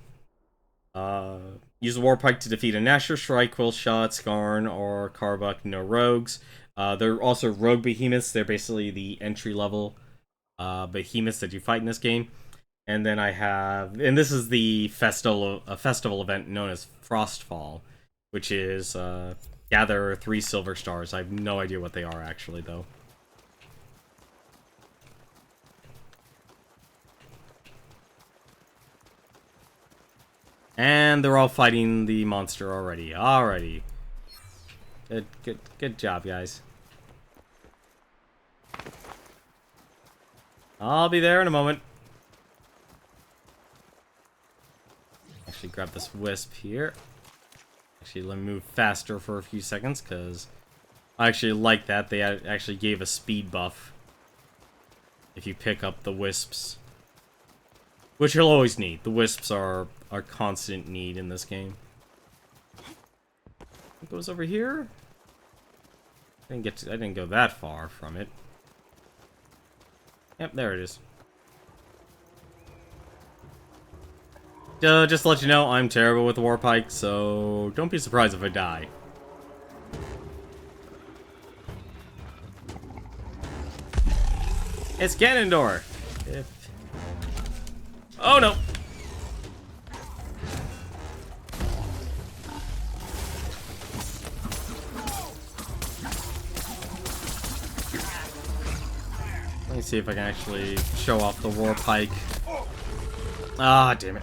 Use a Warpike to defeat a Nasher, Shrike, Quillshot, Skarn, or Carbuck. No rogues. They're also rogue behemoths. They're basically the entry-level behemoths that you fight in this game. And then I have... And this is the festival event known as Frostfall, which is gather 3 silver stars. I have no idea what they are, actually, though. And they're all fighting the monster already. Alrighty. Good job, guys. I'll be there in a moment. Actually, grab this wisp here. Actually, let me move faster for a few seconds, because I actually like that. They actually gave a speed buff if you pick up the wisps. Which you'll always need. The wisps are a constant need in this game. It goes over here. I didn't go that far from it. Yep, there it is. Just to let you know, I'm terrible with the Warpike, so don't be surprised if I die. It's Ganondorf! Oh no! Let me see if I can actually show off the Warpike. Ah, damn it.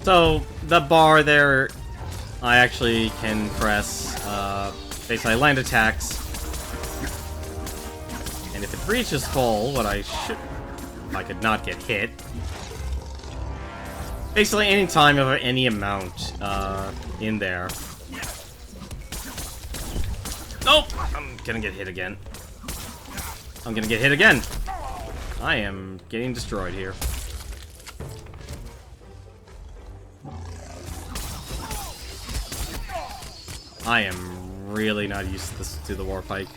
So, the bar there, I actually can press, basically land attacks. And if it reaches full, what I should... If I could not get hit. Basically, any time of any amount, in there. Nope! I'm gonna get hit again. I'm gonna get hit again! I am getting destroyed here. I am really not used to the Warpike.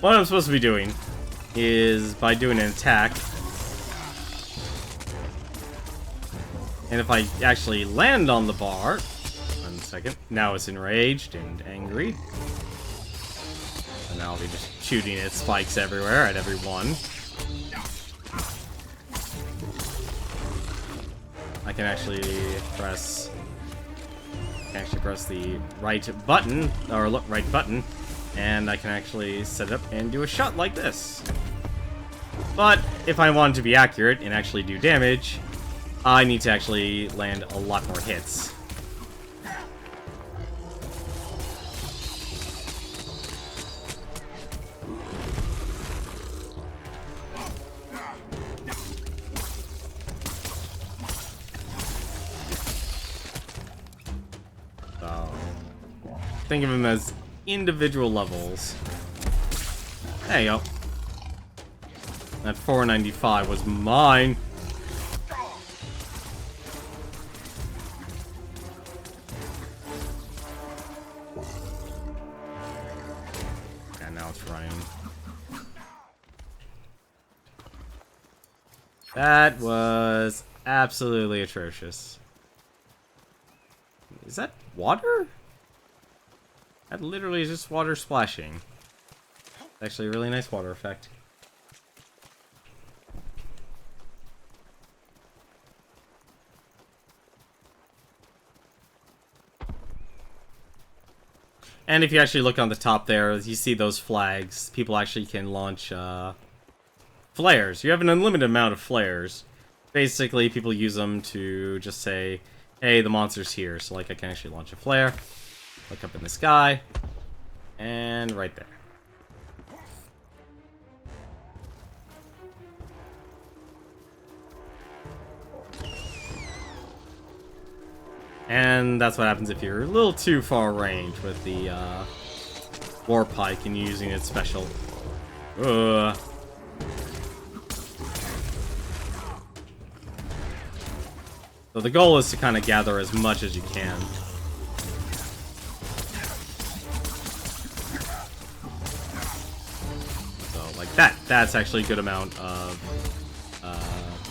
What I'm supposed to be doing is, by doing an attack, and if I actually land on the bar... 1 second. Now it's enraged and angry. And now I'll be just shooting its spikes everywhere at every one. I can actually press... the right button, or right button, and I can actually set it up and do a shot like this. But if I want to be accurate and actually do damage, I need to actually land a lot more hits. So, think of them as individual levels. There you go. That 495 was mine. running. That was absolutely atrocious. Is that water? That literally is just water splashing. Actually a really nice water effect. And if you actually look on the top there, you see those flags. People actually can launch flares. You have an unlimited amount of flares. Basically, people use them to just say, hey, the monster's here. So, like, I can actually launch a flare. Look up in the sky. And right there. And that's what happens if you're a little too far range with the war pike and using its special. So the goal is to kind of gather as much as you can. So like that's actually a good amount of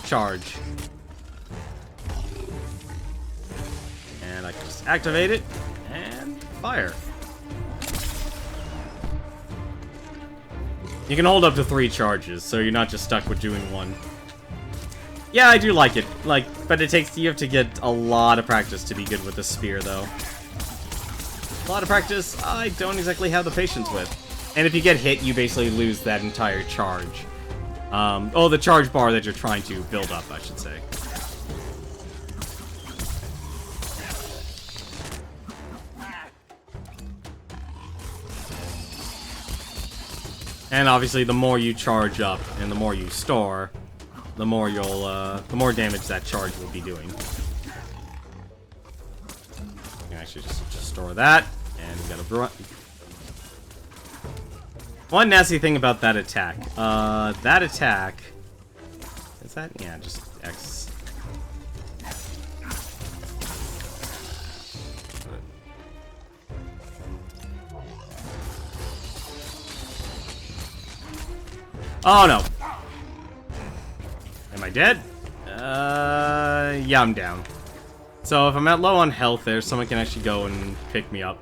charge. And I can just activate it and fire. You can hold up to 3 charges, so you're not just stuck with doing 1. Yeah, I do like it. But you have to get a lot of practice to be good with the spear, though. A lot of practice I don't exactly have the patience with. And if you get hit, you basically lose that entire charge. The charge bar that you're trying to build up, I should say. And obviously, the more you charge up and the more you store, the more the more damage that charge will be doing. You can actually just store that, and we gotta. One nasty thing about that attack. That attack. Is that? Yeah, just X. Oh no. Am I dead? Yeah, I'm down. So if I'm at low on health there, someone can actually go and pick me up.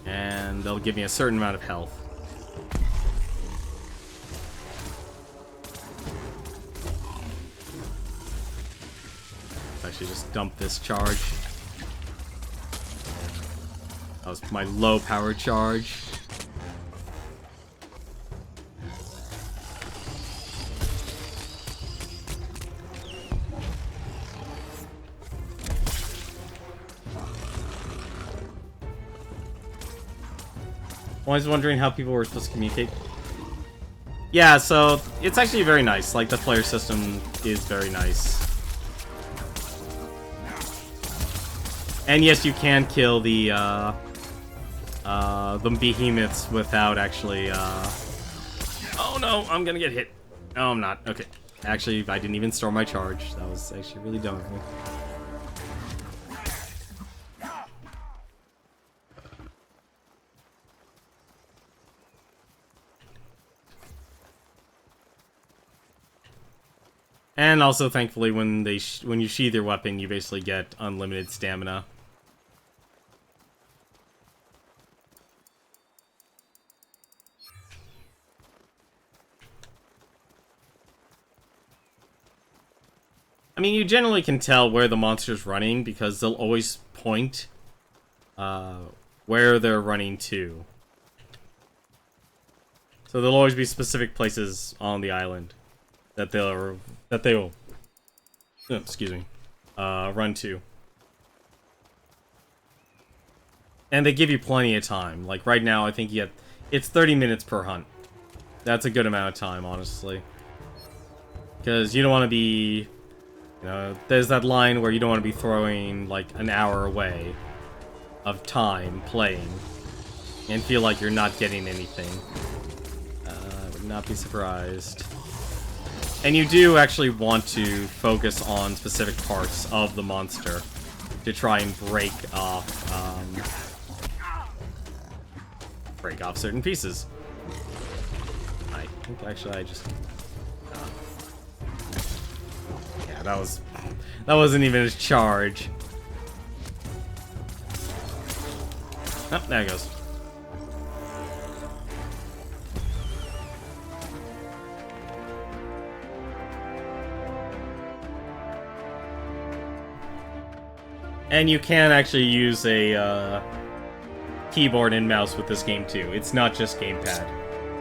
And they'll give me a certain amount of health. Actually just dump this charge. That was my low power charge. I was wondering how people were supposed to communicate. Yeah, so it's actually very nice. Like, the player system is very nice. And yes, you can kill the behemoths without actually, Oh no, I'm gonna get hit. No, I'm not. Okay. Actually, I didn't even store my charge. That was actually really dumb of me. And also, thankfully, when you sheath your weapon, you basically get unlimited stamina. I mean, you generally can tell where the monster's running because they'll always point where they're running to. So there'll always be specific places on the island that they'll run to. And they give you plenty of time. Like right now, I think it's 30 minutes per hunt. That's a good amount of time, honestly. Because you don't want to be, there's that line where you don't want to be throwing like an hour away of time playing and feel like you're not getting anything. I would not be surprised. And you do actually want to focus on specific parts of the monster to try and break off break off certain pieces. I think actually I just... yeah, that wasn't even his charge. Oh, there it goes. And you can actually use a keyboard and mouse with this game too. It's not just gamepad.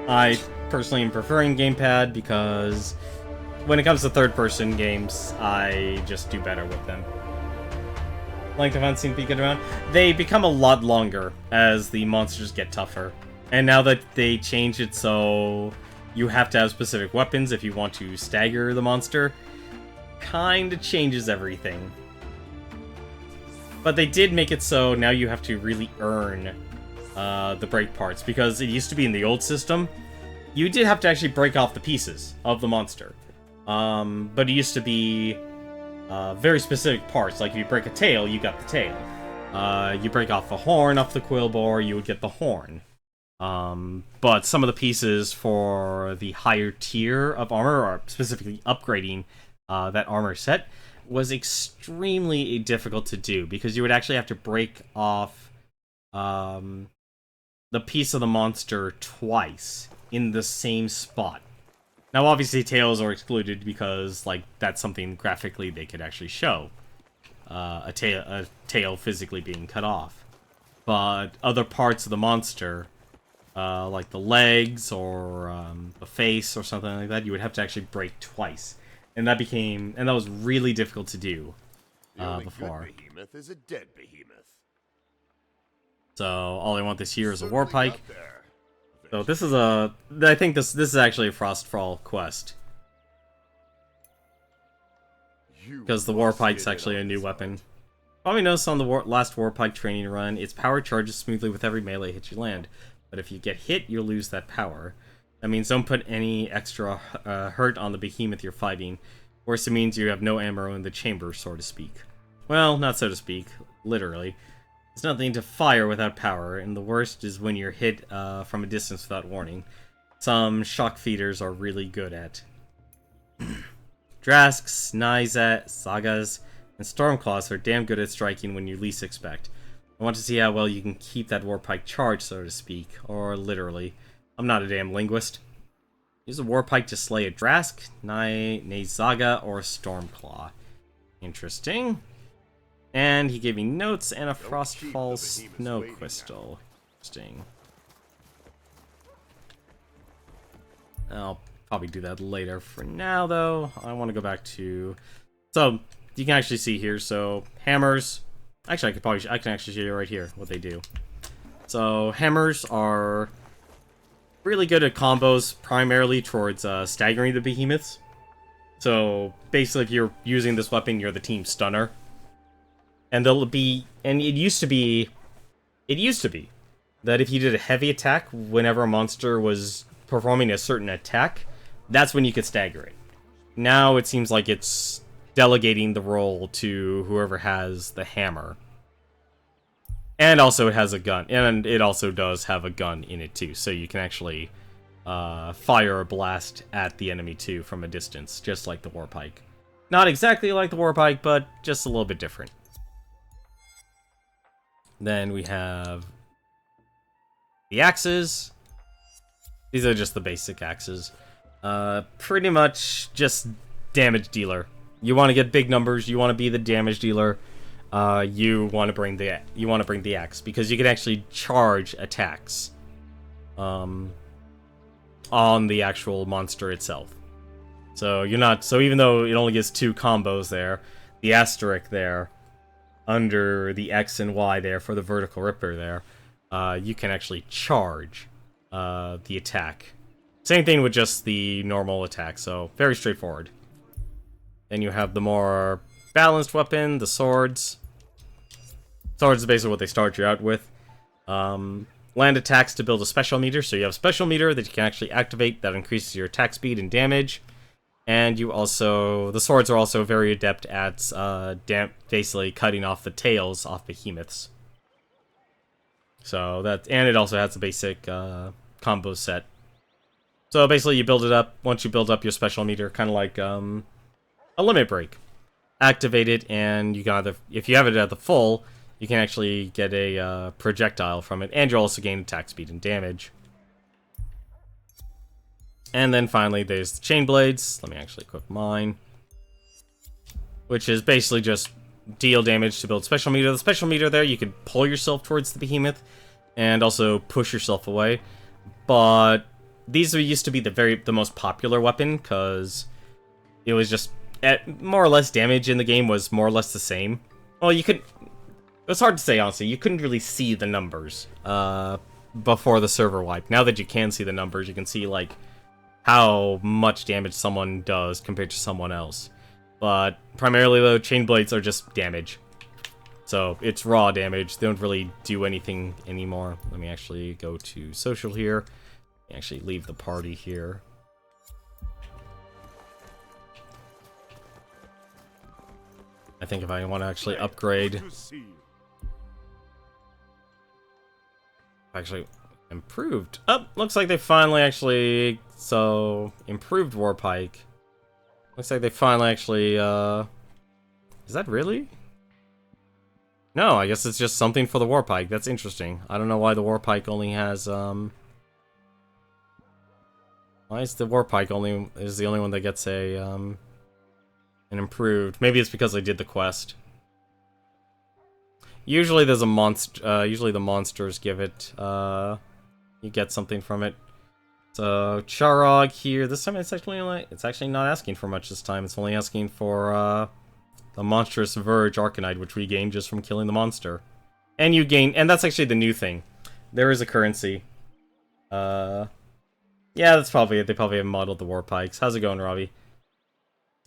I personally am preferring gamepad because when it comes to third-person games, I just do better with them. Length of hunt seem to be good around. They become a lot longer as the monsters get tougher. And now that they change it so you have to have specific weapons if you want to stagger the monster, kinda changes everything. But they did make it so now you have to really earn the break parts, because it used to be in the old system, you did have to actually break off the pieces of the monster. But it used to be very specific parts, like if you break a tail, you got the tail. You break off a horn off the quill bore, you would get the horn. But some of the pieces for the higher tier of armor, or specifically upgrading that armor set, was extremely difficult to do, because you would actually have to break off the piece of the monster twice in the same spot. Now, obviously, tails are excluded because, like, that's something graphically they could actually show. A tail physically being cut off. But other parts of the monster, like the legs or the face or something like that, you would have to actually break twice. And that was really difficult to do before. Good behemoth is a dead behemoth. So all I want this year is a war pike. So this is I think this is actually a Frostfall quest, because the war pike's actually a new weapon. Probably noticed on the last war pike training run, its power charges smoothly with every melee hit you land. But if you get hit, you'll lose that power. That means don't put any extra hurt on the behemoth you're fighting. Worse, it means you have no ammo in the chamber, so to speak. Well, not so to speak, literally. There's nothing to fire without power, and the worst is when you're hit from a distance without warning. Some shock feeders are really good at. Drasks, Nizat, Sagas, and Stormclaws are damn good at striking when you least expect. I want to see how well you can keep that warpike charged, so to speak, or literally. I'm not a damn linguist. Use a warpike to slay a Drask, Nezaga, or Stormclaw. Interesting. And he gave me notes and a Frostfall Snow Crystal. Interesting. I'll probably do that later. For now, though, I want to go back to... So, you can actually see here, so, hammers... Actually, I can actually show you right here what they do. So, hammers are really good at combos, primarily towards staggering the behemoths. So, basically, if you're using this weapon, you're the team stunner. And it used to be that if you did a heavy attack whenever a monster was performing a certain attack, that's when you could stagger it. Now it seems like it's delegating the role to whoever has the hammer. And also it has a gun, and it also does have a gun in it too, so you can actually fire a blast at the enemy too from a distance, just like the warpike. Not exactly like the warpike, but just a little bit different. Then we have the axes. These are just the basic axes. Pretty much just damage dealer. You want to get big numbers, you want to be the damage dealer. You want to bring the axe, because you can actually charge attacks on the actual monster itself. So even though it only gets 2 combos there, the asterisk there under the X and Y there for the vertical ripper there, you can actually charge the attack. Same thing with just the normal attack, so very straightforward. Then you have the more balanced weapon, the swords. Swords is basically what they start you out with. Land attacks to build a special meter, so you have a special meter that you can actually activate that increases your attack speed and damage. And the swords are also very adept at basically cutting off the tails off behemoths. So that, and it also has a basic combo set. So basically, you build it up. Once you build up your special meter, kind of like a limit break. Activate it, and you can either, if you have it at the full, you can actually get a projectile from it, and you'll also gain attack speed and damage. And then finally, there's the chain blades. Let me actually equip mine, which is basically just deal damage to build special meter. The special meter there, you could pull yourself towards the behemoth, and also push yourself away. But these used to be the most popular weapon, because it was just more or less damage in the game was more or less the same. Well, you could. It was hard to say, honestly. You couldn't really see the numbers before the server wipe. Now that you can see the numbers, you can see like how much damage someone does compared to someone else. But primarily, though, chain blades are just damage. So it's raw damage. They don't really do anything anymore. Let me actually go to social here. Actually, leave the party here. I think if I want to actually upgrade... Actually, improved. Oh, looks like they finally actually... So, improved Warpike. Looks like they finally actually, Is that really? No, I guess it's just something for the Warpike. That's interesting. I don't know why the Warpike only has, Why is the Warpike is the only one that gets a, an improved? Maybe it's because I did the quest. Usually there's a monster, usually the monsters give it, you get something from it. So, Charog here, this time it's actually not asking for much this time, it's only asking for, the Monstrous Verge Arcanite, which we gained just from killing the monster. And you gain, and that's actually the new thing. There is a currency. Yeah, that's probably it, they probably have modeled the Warpikes. How's it going, Robbie?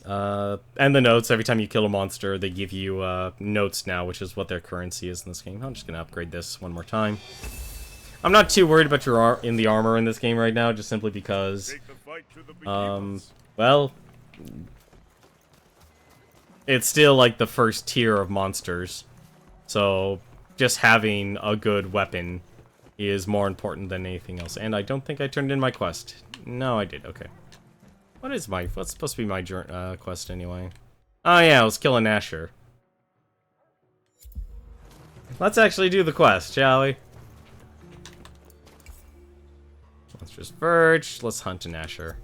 And the notes, every time you kill a monster, they give you, notes now, which is what their currency is in this game. I'm just gonna upgrade this one more time. I'm not too worried about your in the armor in this game right now, just simply because, well, it's still, like, the first tier of monsters. So, just having a good weapon is more important than anything else. And I don't think I turned in my quest. No, I did, okay. What's supposed to be my quest anyway? Oh yeah, I was killing Asher. Let's actually do the quest, shall we? Monstrous Verge, let's hunt an Asher.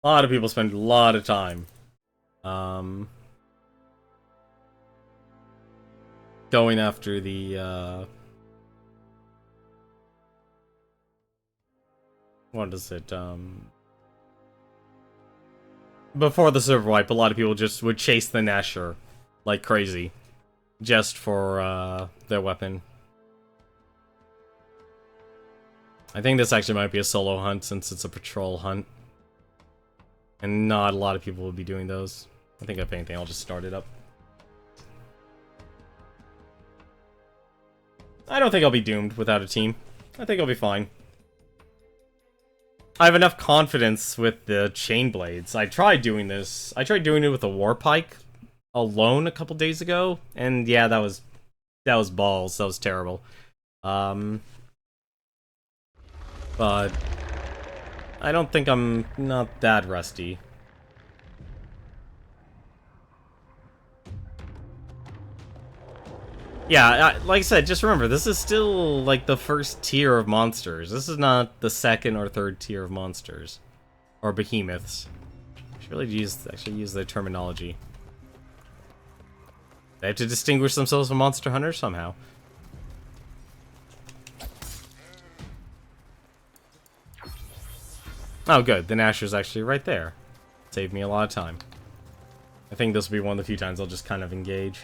A lot of people spend a lot of time going after the what is it, before the server wipe, a lot of people just would chase the Nasher like crazy just for their weapon. I think this actually might be a solo hunt since it's a patrol hunt. And not a lot of people will be doing those. I think if anything, I'll just start it up. I don't think I'll be doomed without a team. I think I'll be fine. I have enough confidence with the chain blades. I tried doing this. I tried doing it with a Warpike alone a couple days ago, and yeah, that was balls. That was terrible. But I don't think I'm not that rusty. Yeah, like I said, just remember, this is still, like, the first tier of monsters. This is not the second or third tier of monsters. Or behemoths. I should really actually use the terminology. They have to distinguish themselves from Monster Hunters somehow. Oh, good. The Nasher's actually right there. Saved me a lot of time. I think this will be one of the few times I'll just kind of engage.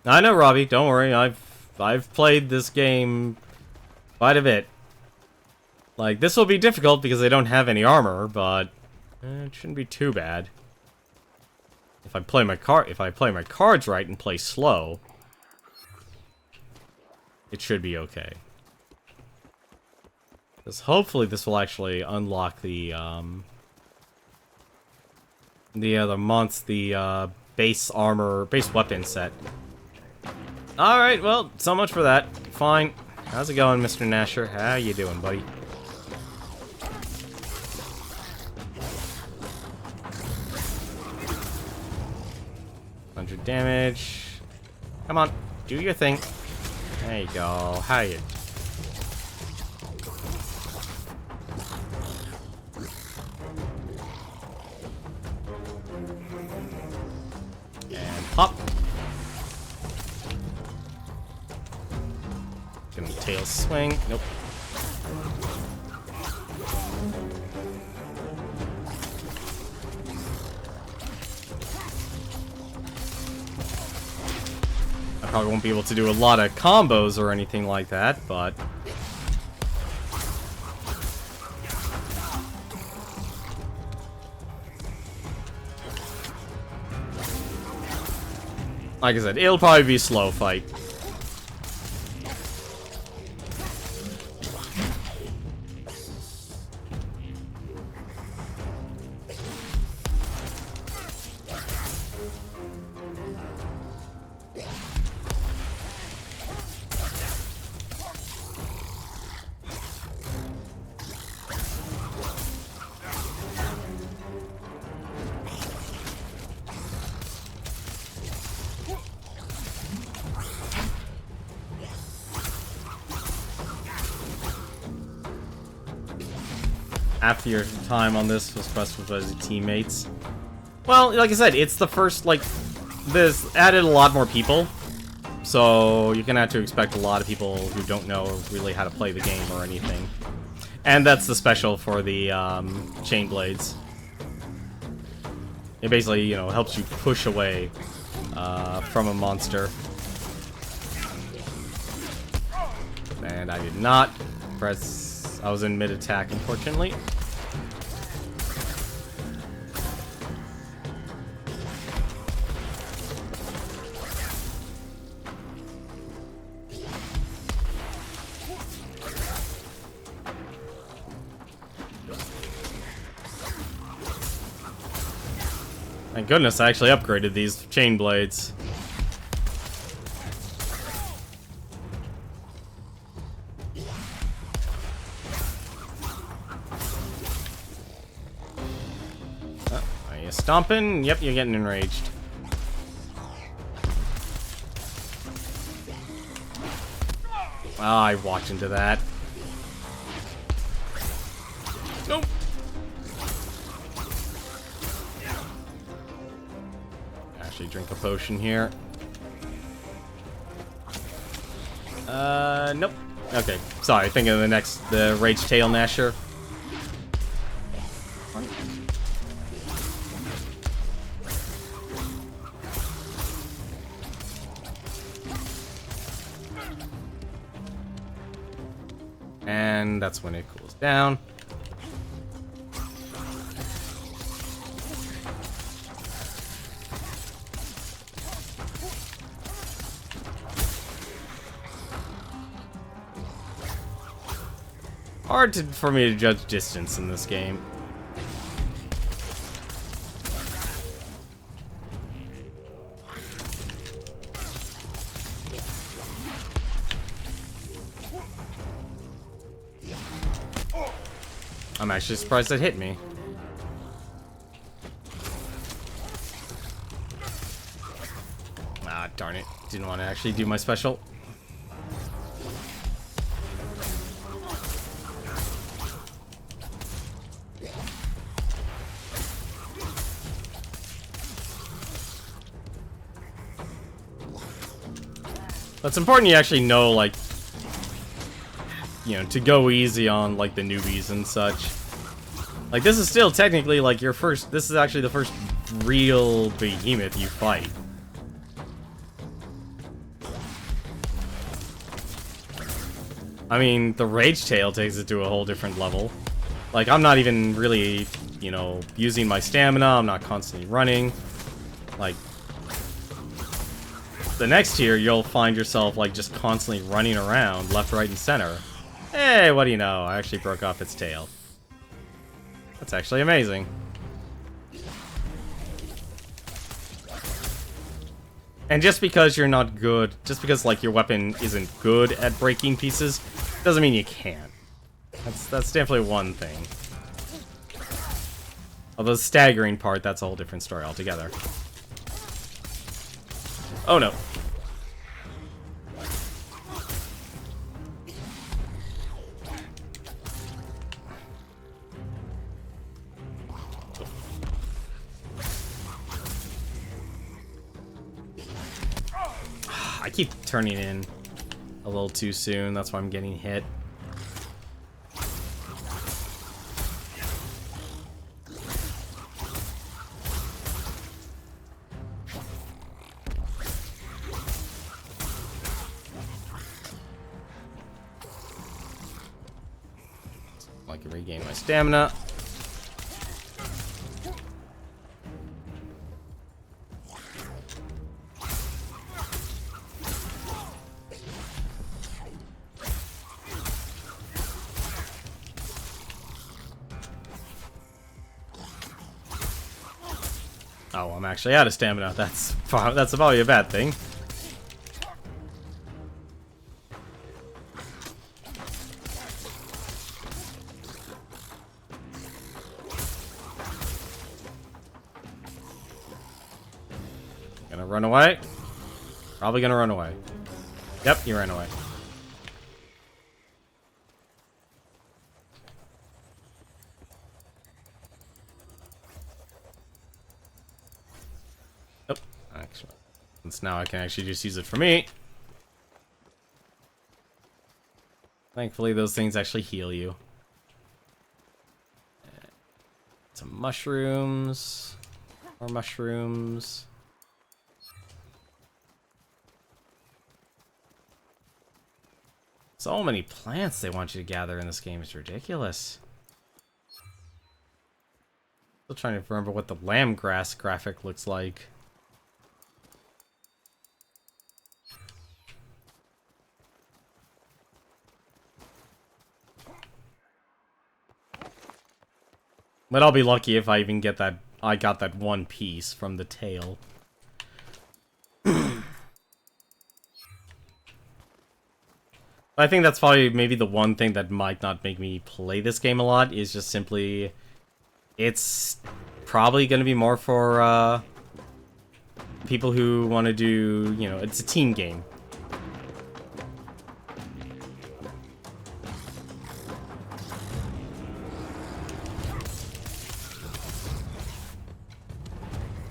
I know, Robbie. Don't worry. I've played this game quite a bit. Like, this will be difficult because they don't have any armor, but it shouldn't be too bad. If I play my cards right and play slow, it should be okay. Because hopefully this will actually unlock the base armor, base weapon set. Alright, well, so much for that. Fine. How's it going, Mr. Nasher? How you doing, buddy? Damage. Come on, do your thing. There you go. How you? And pop. Gonna tail swing. Nope. Probably won't be able to do a lot of combos or anything like that, but like I said, it'll probably be a slow fight. After your time on this was best with your teammates. Well, like I said, it's the first, like, this added a lot more people. So you're gonna have to expect a lot of people who don't know really how to play the game or anything. And that's the special for the chain blades. It basically, you know, helps you push away from a monster. And I did not press. I was in mid-attack, unfortunately. Thank goodness I actually upgraded these chain blades. Are you stomping? Yep, you're getting enraged. I walked into that. Nope. Actually drink a potion here. Nope. Okay, sorry, thinking of the Rage Tail Gnasher. And that's when it cools down. Hard for me to judge distance in this game. I'm actually surprised it hit me. Ah, darn it. Didn't want to actually do my special. But it's important you actually know, like, you know, to go easy on, like, the newbies and such. Like, this is still technically, like, your first... This is actually the first real behemoth you fight. I mean, the Rage Tail takes it to a whole different level. Like, I'm not even really, you know, using my stamina. I'm not constantly running. Like... The next tier, you'll find yourself, like, just constantly running around left, right, and center. Hey, what do you know? I actually broke off its tail. That's actually amazing. And just because you're not good, just because like your weapon isn't good at breaking pieces, doesn't mean you can't. That's definitely one thing. Although the staggering part, that's a whole different story altogether. Oh no. I keep turning in a little too soon, that's why I'm getting hit. I can regain my stamina. Oh, I'm actually out of stamina. That's probably a bad thing. Gonna run away? Probably gonna run away. Yep, you ran away. Oh, actually. Since now I can actually just use it for me. Thankfully, those things actually heal you. Some mushrooms. More mushrooms. So many plants they want you to gather in this game. It's ridiculous. Still trying to remember what the lamb grass graphic looks like. But I'll be lucky if I even get that. I got that one piece from the tail. I think that's probably maybe the one thing that might not make me play this game a lot is just simply it's probably going to be more for people who want to do, you know, it's a team game.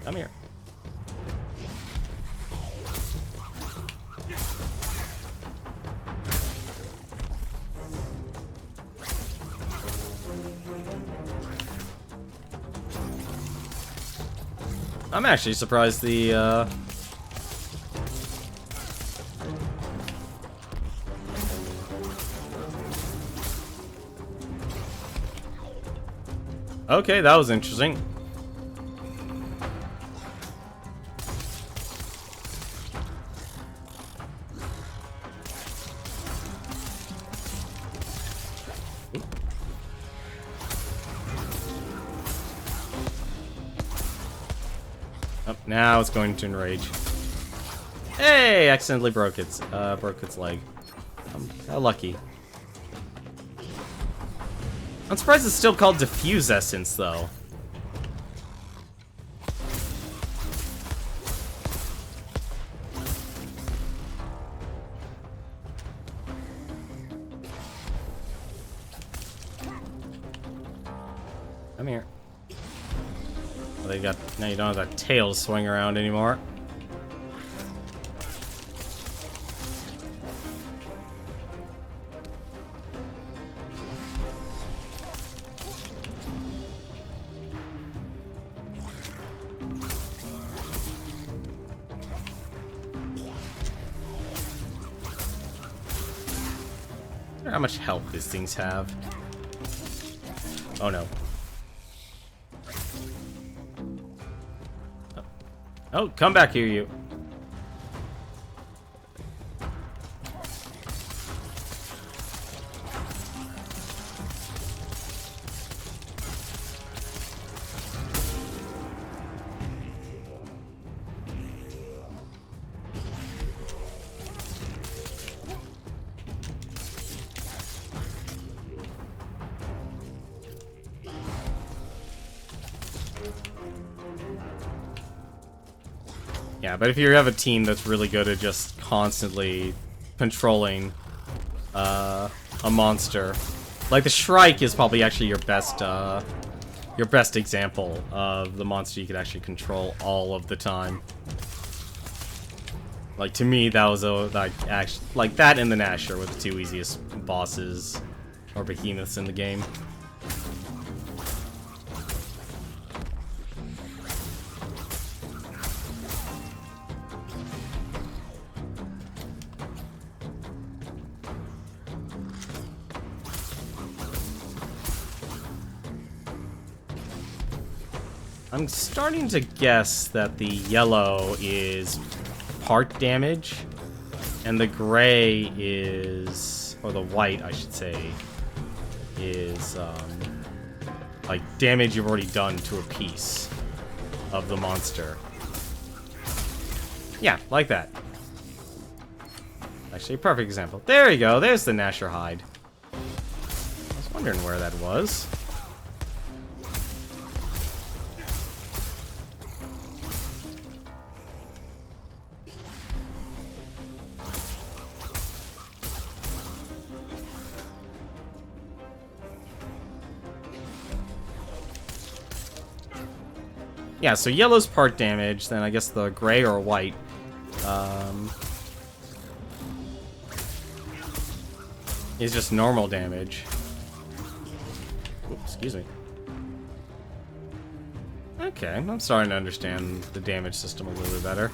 Come here. I'm actually surprised the, Okay, that was interesting. Oh, now it's going to enrage. Hey, accidentally broke its leg. How lucky. I'm surprised it's still called Diffuse Essence, though. Come here. Oh, they got now you don't have that tail to swing around anymore. I wonder how much health these things have. Oh no. Oh, come back here, you. Yeah, but if you have a team that's really good at just constantly controlling a monster, like the Shrike is probably actually your best example of the monster you could actually control all of the time. Like, to me, that was like that and the Nasher were the two easiest bosses or behemoths in the game. I'm starting to guess that the yellow is part damage, and the gray is, or the white, I should say, is, like, damage you've already done to a piece of the monster. Yeah, like that. Actually, a perfect example. There you go, there's the Nasher hide. I was wondering where that was. Yeah, so yellow's part damage, then I guess the gray or white. Is just normal damage. Oops, excuse me. Okay, I'm starting to understand the damage system a little bit better.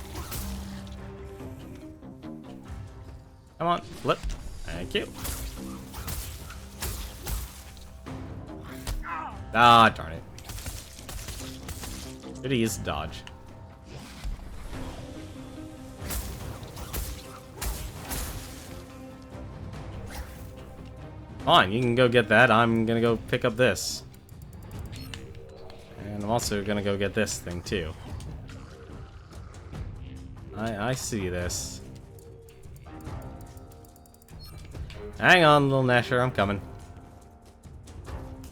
Come on, flip. Thank you. Ah, darn it. Should've used dodge. Fine, you can go get that. I'm gonna go pick up this. And I'm also gonna go get this thing, too. I see this. Hang on, little Nasher, I'm coming.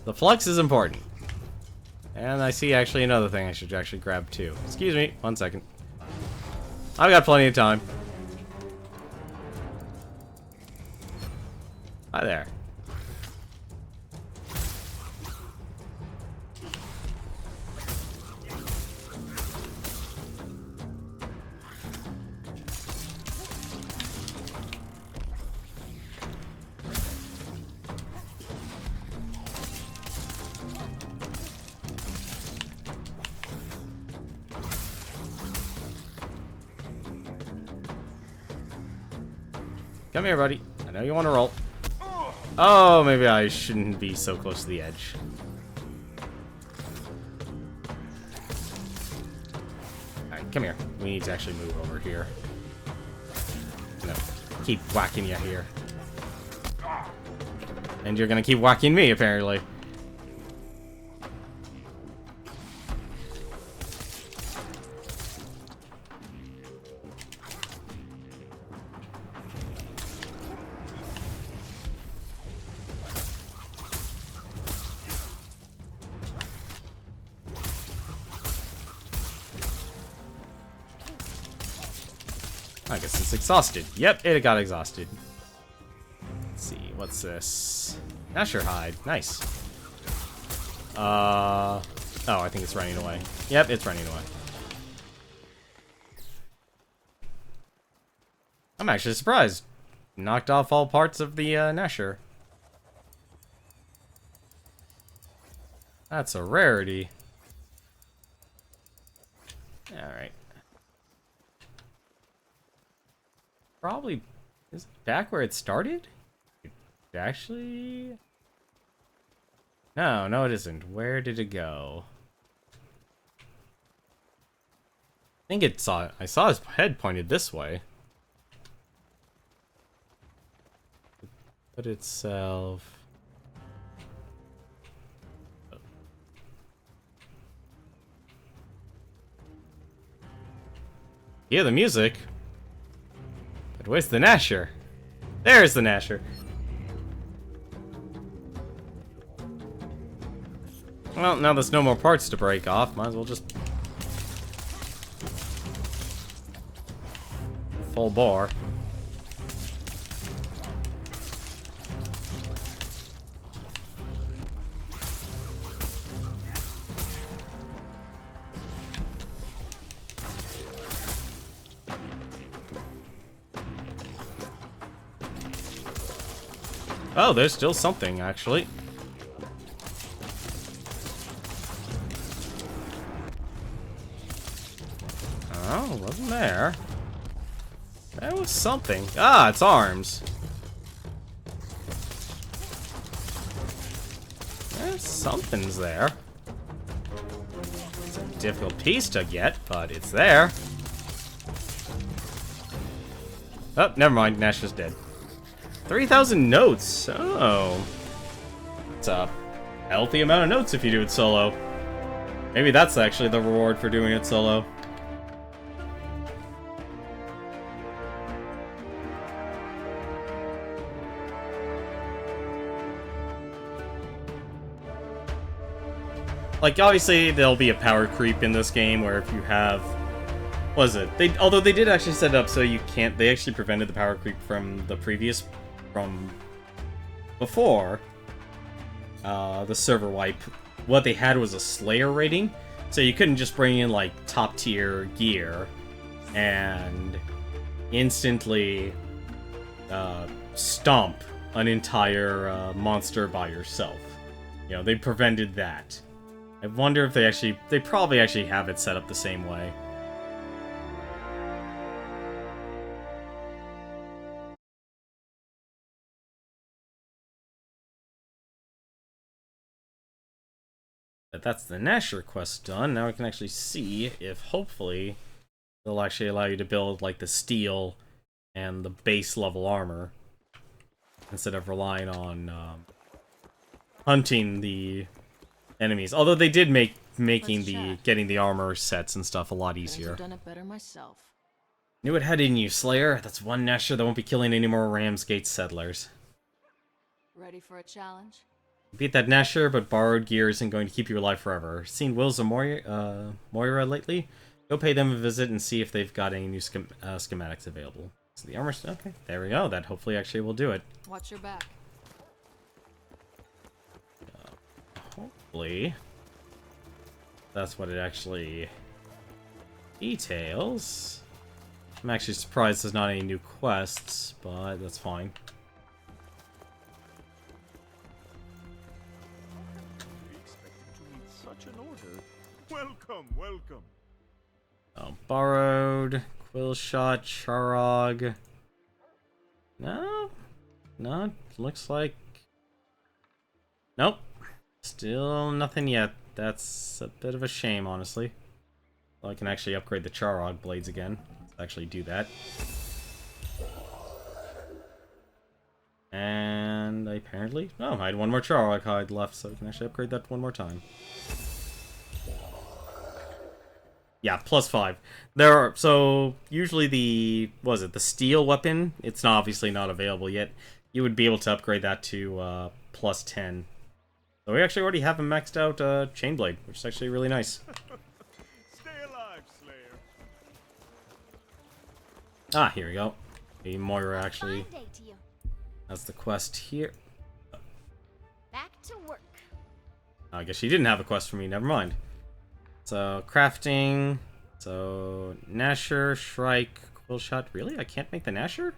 The flux is important. And I see actually another thing I should actually grab, too. Excuse me, 1 second. I've got plenty of time. Hi there. Come here, buddy. I know you want to roll. Oh, maybe I shouldn't be so close to the edge. Alright, come here. We need to actually move over here. No, keep whacking you here. And you're gonna keep whacking me, apparently. I guess it's exhausted. Yep, it got exhausted. Let's see, what's this? Nasher hide. Nice. Oh, I think it's running away. Yep, it's running away. I'm actually surprised. Knocked off all parts of the Nasher. That's a rarity. Alright. Probably is it back where it started? Actually, no, it isn't. Where did it go? I think I saw his head pointed this way. Put itself. Hear the music. But where's the Nasher? There's the Nasher. Well, now there's no more parts to break off. Might as well just full bore. Oh, there's still something, actually. Oh, wasn't there. There was something. Ah, it's arms. There's something's there. It's a difficult piece to get, but it's there. Oh, never mind. Nash is dead. 3,000 notes. Oh. It's a healthy amount of notes if you do it solo. Maybe that's actually the reward for doing it solo. Like, obviously, there'll be a power creep in this game where if you have... What is it? Although they did actually set it up so you can't... They actually prevented the power creep from the previous... From before the server wipe. What they had was a Slayer rating. So you couldn't just bring in, like, top-tier gear and instantly stomp an entire monster by yourself. You know, they prevented that. I wonder if they probably actually have it set up the same way. But that's the Nasher quest done. Now we can actually see if, hopefully, they'll actually allow you to build, like, the steel and the base level armor instead of relying on hunting the enemies. Although they did make getting the armor sets and stuff a lot easier. I've done it better myself. Knew it had in you, Slayer. That's one Nasher that won't be killing any more Ramsgate settlers. Ready for a challenge? Beat that Nasher, but borrowed gear isn't going to keep you alive forever. Seen Wills of Moira lately? Go pay them a visit and see if they've got any new schematics available. So the armor... Okay, there we go. That hopefully actually will do it. Watch your back. Hopefully... That's what it actually details. I'm actually surprised there's not any new quests, but that's fine. We expected to meet such an order. Welcome, welcome. Oh, borrowed, Quill Shot, Charog. No, looks like... Nope, still nothing yet. That's a bit of a shame, honestly. Well, I can actually upgrade the Charog blades again. Let's actually do that. And apparently... Oh, I had one more Charog hide left, so we can actually upgrade that one more time. Yeah, +5. There are... So, usually the... What is it? The steel weapon? It's not, obviously not available yet. You would be able to upgrade that to +10. So we actually already have a maxed out Chainblade, which is actually really nice. Stay alive, Slayer. Ah, here we go. The Moira actually has the quest here. Back to work. I guess she didn't have a quest for me, never mind. So, crafting. So, Nasher, Shrike, Quill Shot. Really? I can't make the Nasher?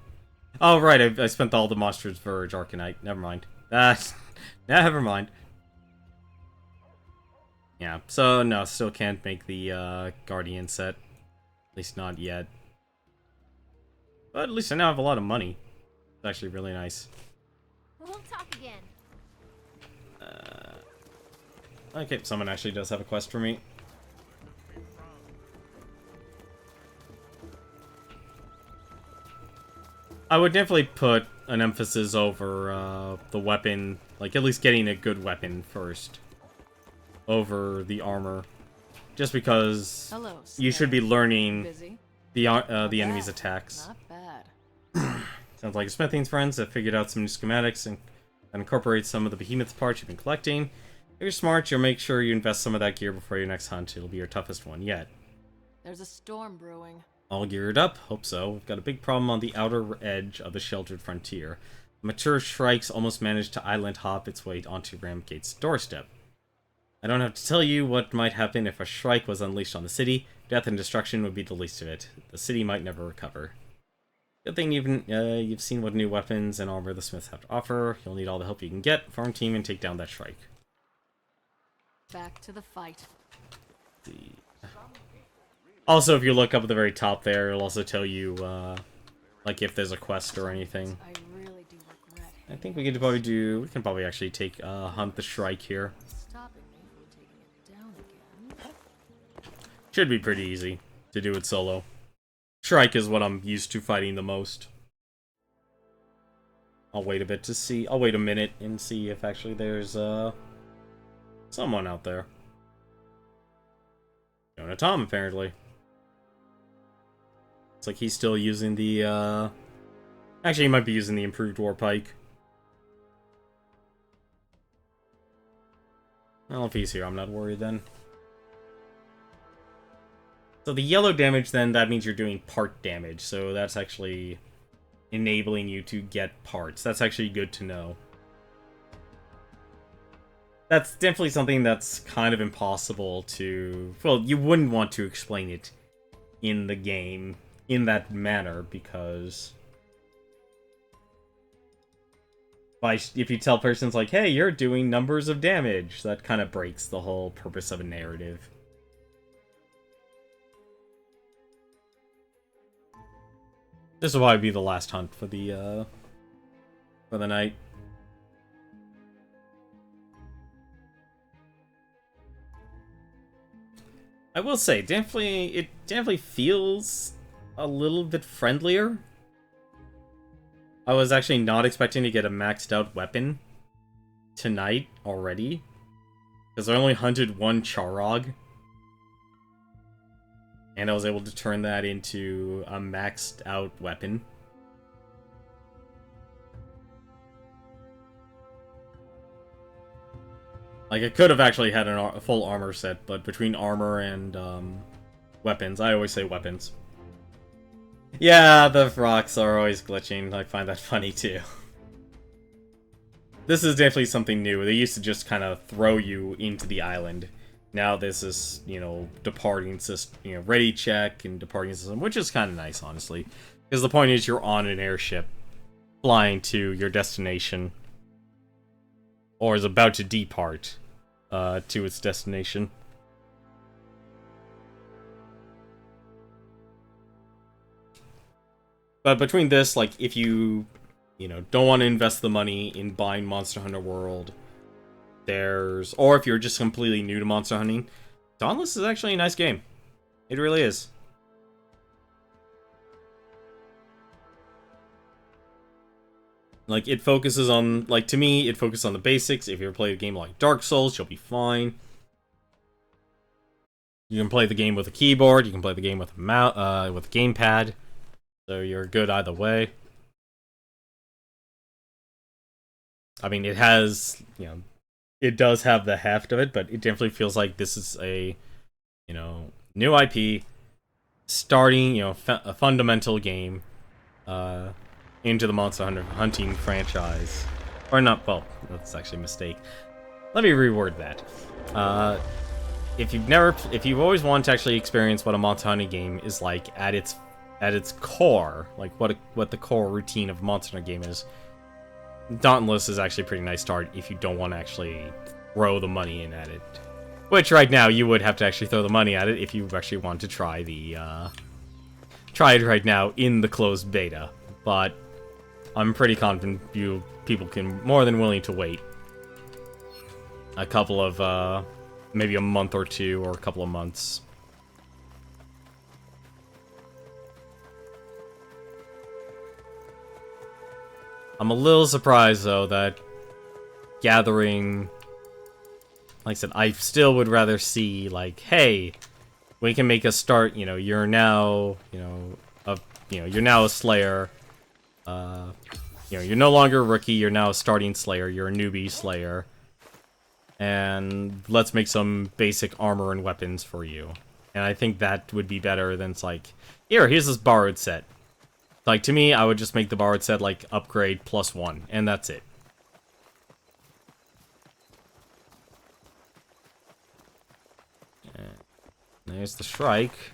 Oh, right, I spent all the Monster's Verge Arcanite. Never mind. Never mind. Yeah, so no, still can't make the Guardian set. At least not yet. But at least I now have a lot of money. It's actually really nice. We'll talk again. Okay, someone actually does have a quest for me. I would definitely put an emphasis over the weapon, like at least getting a good weapon first, over the armor, just because you should be learning the enemy's attacks. Not bad. Sounds like your smithing's friends have figured out some new schematics and incorporate some of the behemoth parts you've been collecting. If you're smart, you'll make sure you invest some of that gear before your next hunt. It'll be your toughest one yet. There's a storm brewing. All geared up? Hope so. We've got a big problem on the outer edge of the sheltered frontier. A mature shrike's almost managed to island hop its way onto Ramgate's doorstep. I don't have to tell you what might happen if a shrike was unleashed on the city. Death and destruction would be the least of it. The city might never recover. Good thing you've seen what new weapons and armor the Smiths have to offer. You'll need all the help you can get. Farm team and take down that shrike. Back to the fight. Also, if you look up at the very top there, it'll also tell you, like, if there's a quest or anything. I really do regret I think we can probably actually take, hunt the shrike here. stopping me from taking it down again. Should be pretty easy to do it solo. Shrike is what I'm used to fighting the most. I'll wait a bit to see. I'll wait a minute and see if actually there's, someone out there. Jonah Tom, apparently. It's like he's still using the, actually, he might be using the improved war pike. Well, if he's here, I'm not worried then. So the yellow damage, then, that means you're doing part damage. So that's actually enabling you to get parts. That's actually good to know. That's definitely something that's kind of impossible to... Well, you wouldn't want to explain it in the game in that manner, because... if you tell persons like, hey, you're doing numbers of damage, that kind of breaks the whole purpose of a narrative. This will probably be the last hunt for the night. I will say, it definitely feels a little bit friendlier. I was actually not expecting to get a maxed out weapon tonight already, because I only hunted one Charog. And I was able to turn that into a maxed out weapon. Like, I could have actually had a full armor set, but between armor and weapons, I always say weapons. Yeah, the rocks are always glitching. I find that funny too. This is definitely something new. They used to just kind of throw you into the island. Now this is, you know, departing system, you know, ready check and departing system, which is kind of nice, honestly. Because the point is you're on an airship flying to your destination, or is about to depart to its destination. But between this, like, if you know, don't want to invest the money in buying Monster Hunter World, or if you're just completely new to monster hunting, Dauntless is actually a nice game. It really is. Like, it focuses on, like, to me, it focuses on the basics. If you ever play a game like Dark Souls, you'll be fine. You can play the game with a keyboard, you can play the game with a with a gamepad. So you're good either way. I mean, it has, you know, it does have the heft of it, but it definitely feels like this is a, you know, new IP, starting, you know, a fundamental game, into the Monster Hunter hunting franchise. Or not, well, that's actually a mistake. Let me reword that. If you've always wanted to actually experience what a Monster Hunter game is like at its core, like what the core routine of a Monster Hunter game is, Dauntless is actually a pretty nice start if you don't want to actually throw the money in at it. Which, right now, you would have to actually throw the money at it if you actually want to try it right now in the closed beta. But I'm pretty confident people can more than willing to wait a couple of, maybe a month or two, or a couple of months. I'm a little surprised, though, that gathering... Like I said, I still would rather see, like, hey, we can make a start, you know, you're now, you're now a Slayer. You're no longer a rookie, you're now a starting Slayer, you're a newbie Slayer. And let's make some basic armor and weapons for you. And I think that would be better than it's like, here's this borrowed set. Like, to me, I would just make the borrowed set, like, upgrade +1, and that's it. And there's the Shrike.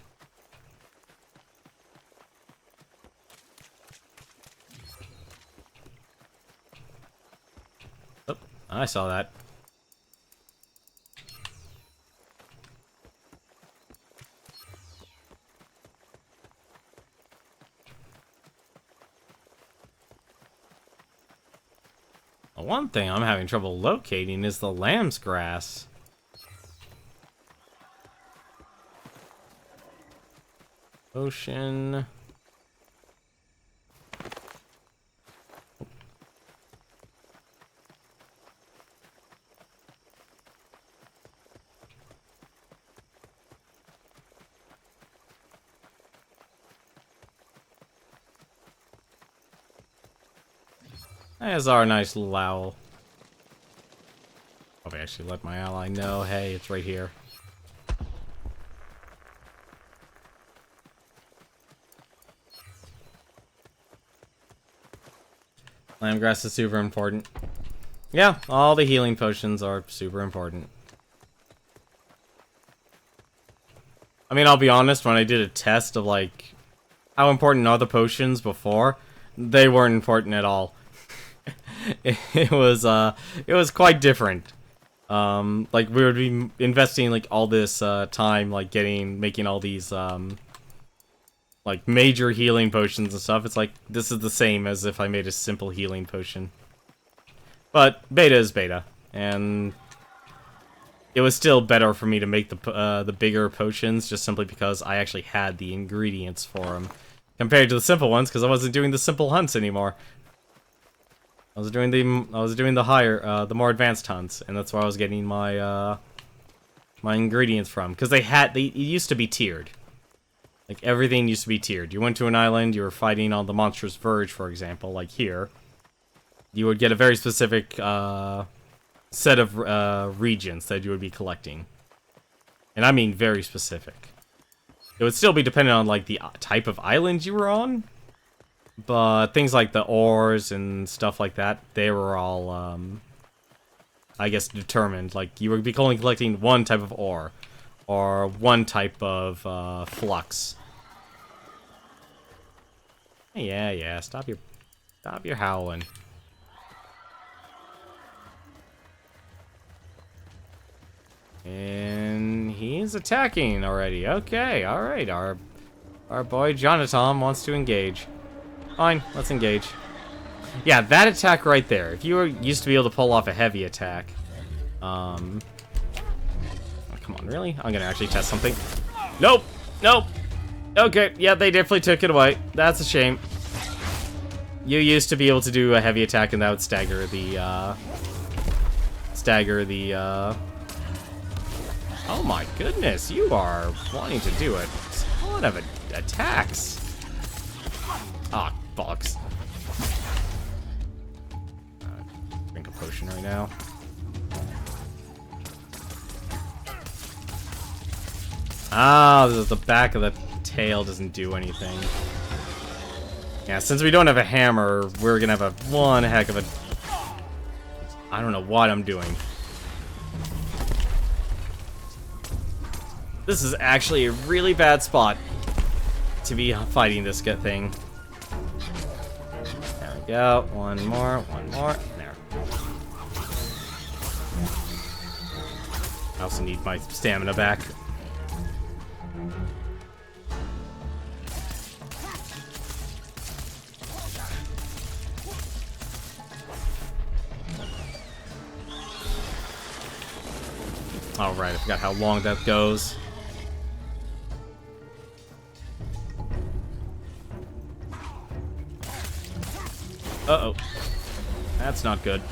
Oh, I saw that. One thing I'm having trouble locating is the lamb's grass. Ocean. There's our nice little owl. Probably actually let my ally know, hey, it's right here. Lambgrass is super important. Yeah, all the healing potions are super important. I mean, I'll be honest, when I did a test of, like, how important are the potions before, they weren't important at all. it was quite different. Like, we would be investing, like, all this, time, like, making all these, like, major healing potions and stuff. It's like, this is the same as if I made a simple healing potion. But beta is beta, and it was still better for me to make the bigger potions just simply because I actually had the ingredients for them, compared to the simple ones because I wasn't doing the simple hunts anymore. I was doing the higher, the more advanced hunts, and that's where I was getting my my ingredients from. Because it used to be tiered. Like, everything used to be tiered. You went to an island, you were fighting on the Monstrous Verge, for example, like here. You would get a very specific set of regions that you would be collecting. And I mean very specific. It would still be dependent on, like, the type of island you were on. But things like the ores and stuff like that, they were all, I guess, determined. Like, you would be only collecting one type of ore. Or one type of, flux. Yeah, stop your howling. And he's attacking already. Okay, alright. Our boy Jonathan wants to engage. Fine, let's engage. Yeah, that attack right there. If you used to be able to pull off a heavy attack. Oh, come on, really? I'm gonna actually test something. Nope! Nope! Okay, yeah, they definitely took it away. That's a shame. You used to be able to do a heavy attack and that would stagger the, Oh my goodness, you are wanting to do a ton of attacks. Ah, bollocks. Drink a potion right now. Ah, the back of the tail doesn't do anything. Yeah, since we don't have a hammer, we're gonna have one heck of a... I don't know what I'm doing. This is actually a really bad spot to be fighting this good thing. There we go. One more. There. I also need my stamina back. Alright, I forgot how long that goes. Uh-oh. That's not good.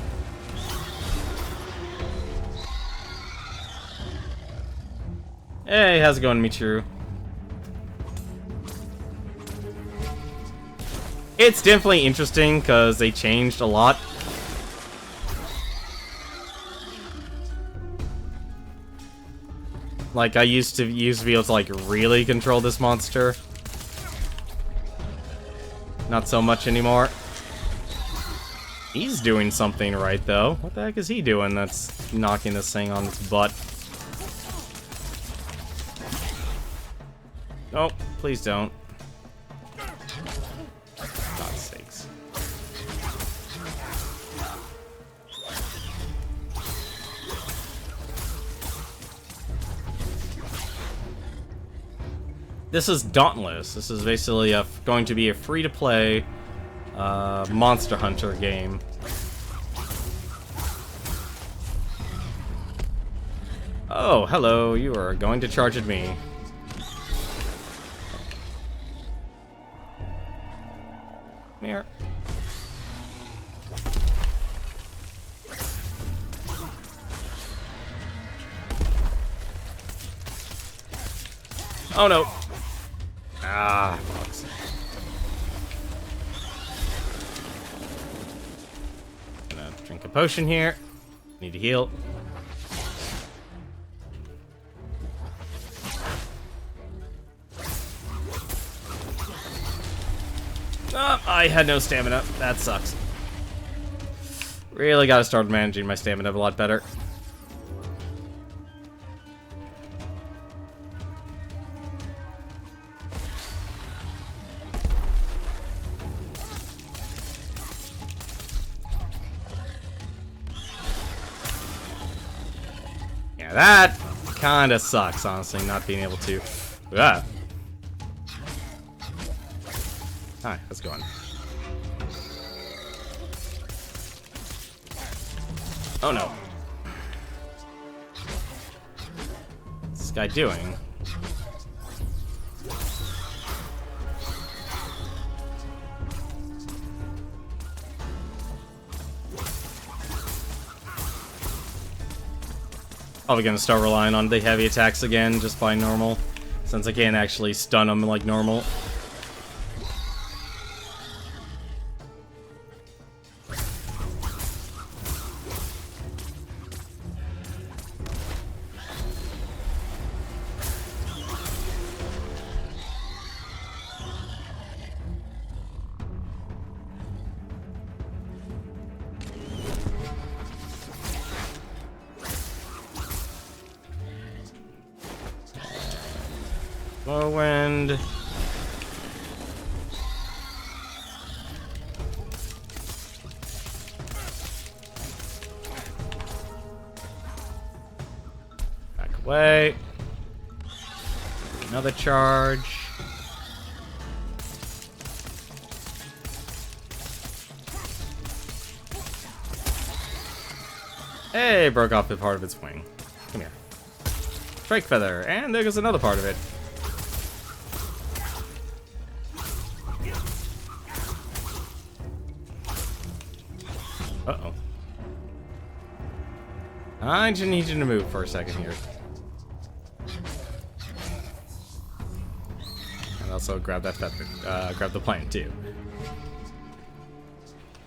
Hey, how's it going, Michiru? It's definitely interesting, because they changed a lot. Like, I used to be able to, like, really control this monster. Not so much anymore. He's doing something right, though. What the heck is he doing that's knocking this thing on its butt? Oh, please don't. God's sakes. This is Dauntless. This is basically going to be a free-to-play Monster Hunter game. Oh, hello. You are going to charge at me. Come here. Oh no. Ah, fucks. Gonna drink a potion here. Need to heal. Oh, I had no stamina. That sucks. Really gotta start managing my stamina a lot better. Yeah, that kinda sucks, honestly, not being able to. Ah. Hi, how's it going? Oh no. What's this guy doing? Probably gonna start relying on the heavy attacks again, just by normal, since I can't actually stun them like normal. Whirlwind. Back away. Another charge. Hey, broke off the part of its wing. Come here. Strike feather, and there goes another part of it. Uh-oh. I just need you to move for a second here. And also grab that feather, grab the plant too.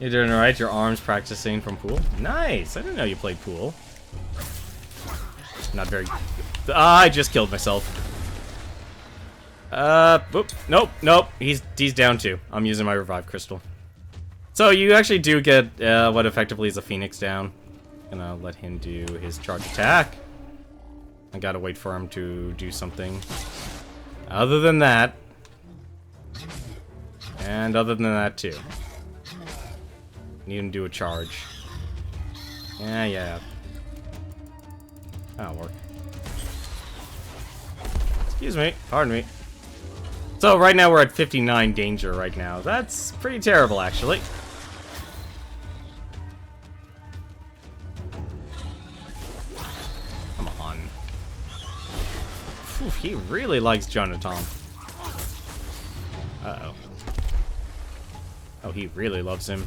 You're doing alright, your arms practicing from pool? Nice! I didn't know you played pool. Not very... I just killed myself. Whoop. Nope, nope. He's down too. I'm using my revive crystal. So you actually do get what effectively is a phoenix down. Gonna let him do his charge attack. I gotta wait for him to do something. Other than that. And other than that too. Need him to do a charge. Yeah. That'll work. Excuse me. Pardon me. So right now we're at 59 danger right now. That's pretty terrible, actually. Come on. Whew, he really likes Jonathan. Uh-oh. Oh, he really loves him.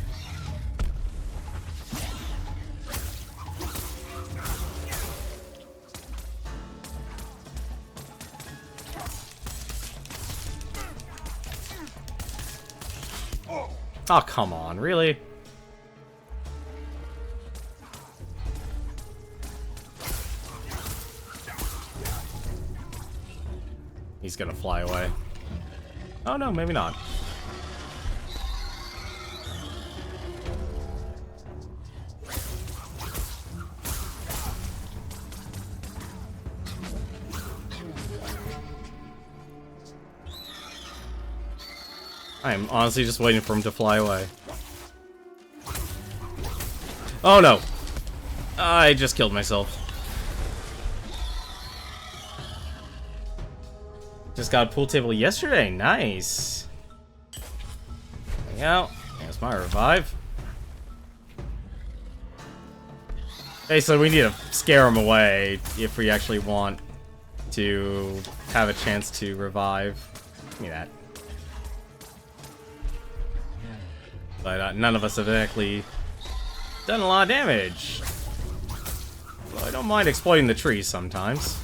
Oh, come on, really? He's gonna fly away. Oh no, maybe not. I'm honestly just waiting for him to fly away. Oh no! I just killed myself. Just got a pool table yesterday. Nice. There we go. There's my revive. Hey, so we need to scare him away if we actually want to have a chance to revive. Give me that. But none of us have actually done a lot of damage. Well, I don't mind exploiting the trees sometimes.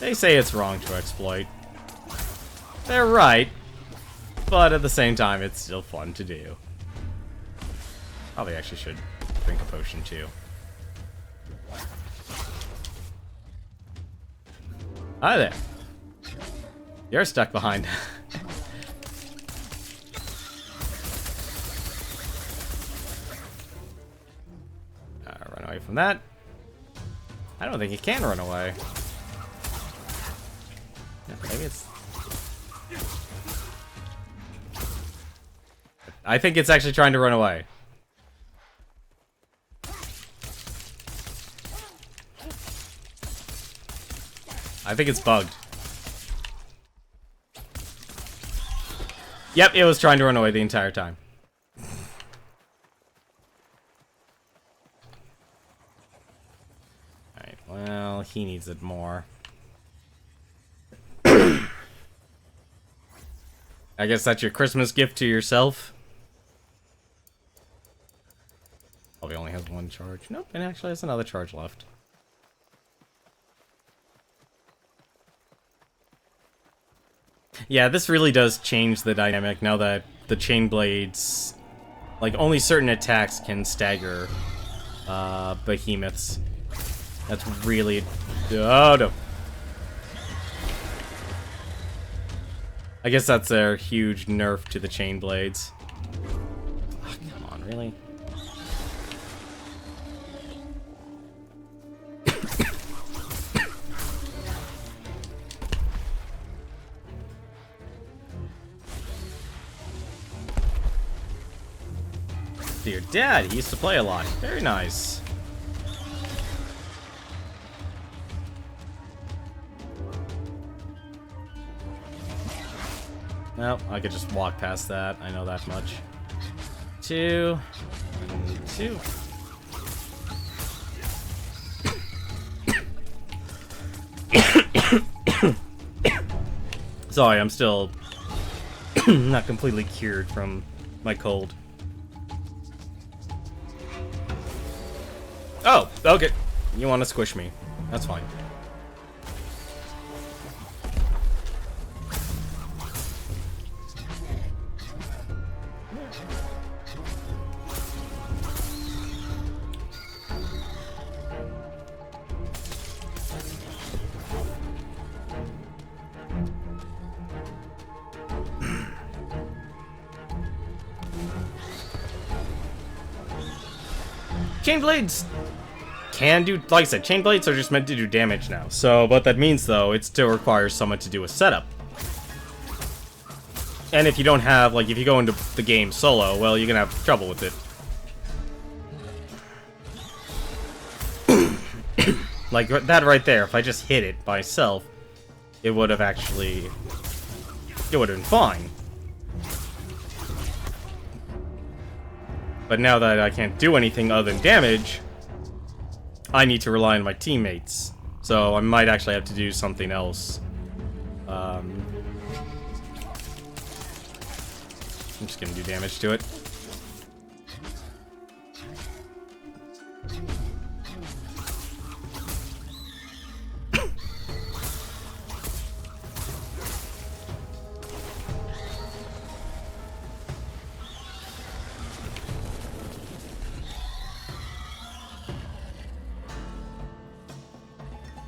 They say it's wrong to exploit. They're right, but at the same time, it's still fun to do. Probably actually should drink a potion too. Hi there. You're stuck behind. Run away from that. I don't think he can run away. Maybe it's... I think it's actually trying to run away. I think it's bugged. Yep, it was trying to run away the entire time. Alright, well, he needs it more. I guess that's your Christmas gift to yourself. Oh, he only has one charge. Nope, and actually has another charge left. Yeah, this really does change the dynamic now that the chain blades, like, only certain attacks can stagger behemoths. That's really... Oh, no. I guess that's their huge nerf to the chain blades. Oh, come on, really? Your dad, he used to play a lot. Very nice. Well, I could just walk past that. I know that much. Two. Sorry, I'm still not completely cured from my cold. Oh, okay. You want to squish me. That's fine. Chain blades can do, like I said, chain blades are just meant to do damage now. So what that means, though, it still requires someone to do a setup. And if you don't have, like, if you go into the game solo, well, you're gonna have trouble with it. Like that right there, if I just hit it by myself, it would have actually, it would have been fine. But now that I can't do anything other than damage, I need to rely on my teammates. So I might actually have to do something else. I'm just gonna do damage to it.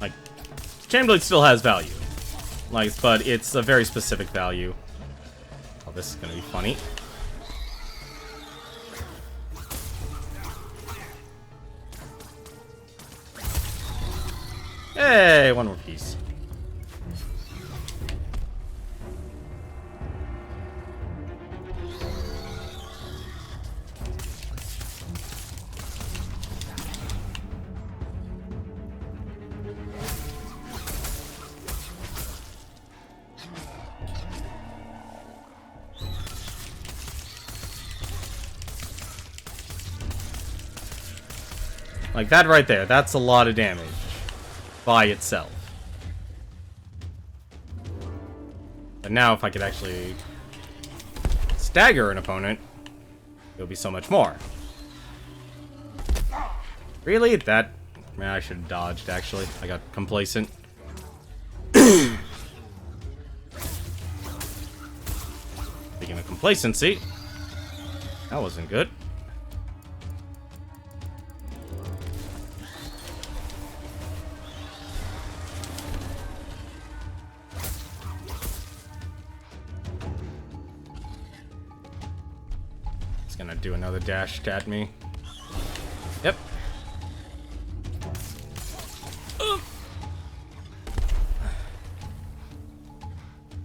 Like, Chainblade still has value. Like, but it's a very specific value. Oh, this is gonna be funny. Hey, one more piece. Like that right there, that's a lot of damage by itself. But now if I could actually stagger an opponent, it'll be so much more. Really? That... Man, I should have dodged, actually. I got complacent. Speaking of complacency, that wasn't good. Gonna do another dash at me. Yep. You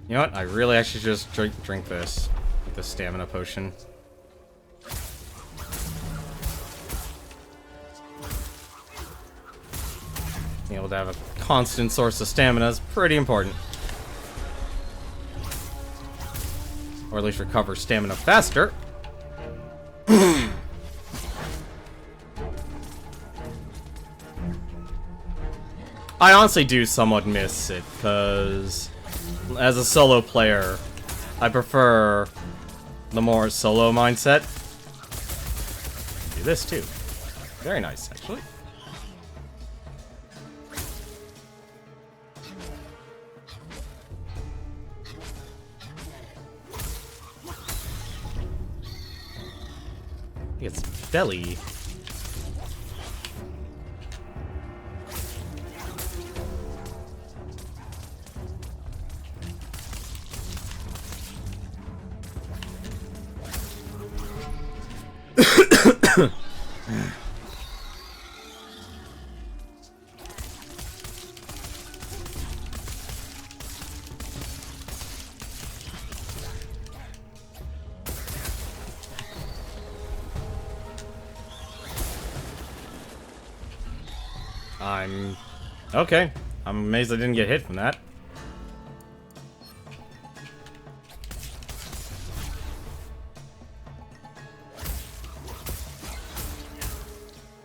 know what? I really actually just drink this. The stamina potion. Being able to have a constant source of stamina is pretty important. Or at least recover stamina faster. I honestly do somewhat miss it, because as a solo player, I prefer the more solo mindset. Do this too. Very nice, actually. It's belly. Okay. I'm amazed I didn't get hit from that.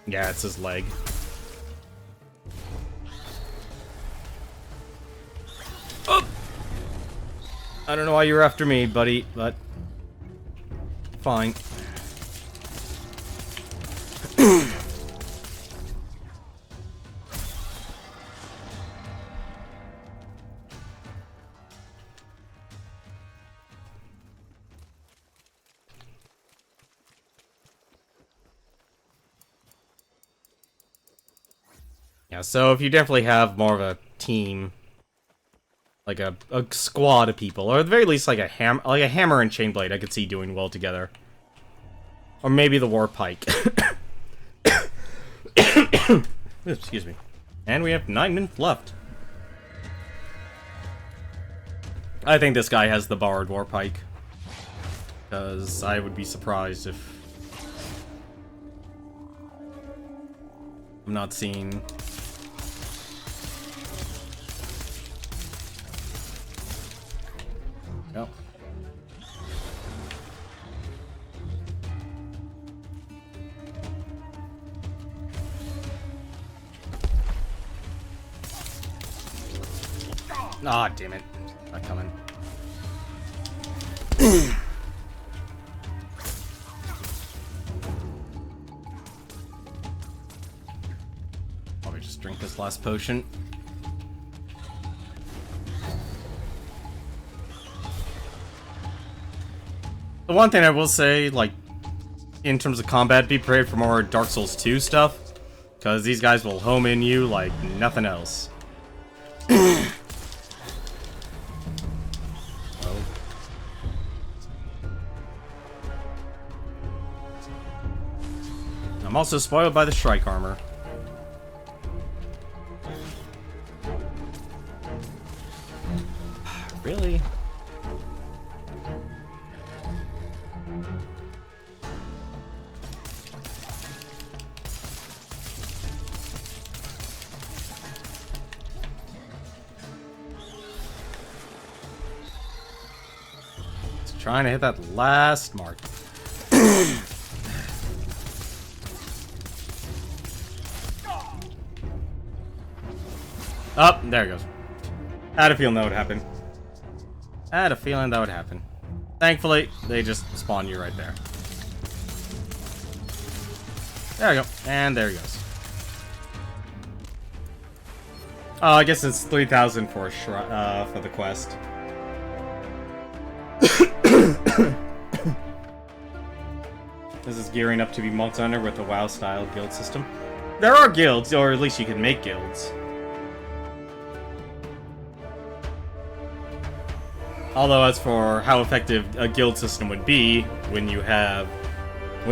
Yeah, it's his leg. Oh! I don't know why you were after me, buddy, but... Fine. Yeah, so if you definitely have more of a team, like a squad of people, or at the very least like a hammer and chainblade, I could see doing well together. Or maybe the war pike. Excuse me. And we have 9 minutes left. I think this guy has the borrowed war pike, because I would be surprised if I'm not seeing. Yep. Ah, damn it. Not coming. Probably just drink this last potion. The one thing I will say, like, in terms of combat, be prepared for more Dark Souls 2 stuff, because these guys will home in you like nothing else. I'm also spoiled by the strike armor. Really? Just trying to hit that last mark. Oh, there it goes. I had a feeling that would happen. I had a feeling that would happen. Thankfully, they just spawn you right there. There we go. And there he goes. Oh, I guess it's 3,000 for for the quest. This is gearing up to be Monk Hunter with a WoW-style guild system. There are guilds, or at least you can make guilds. Although, as for how effective a guild system would be when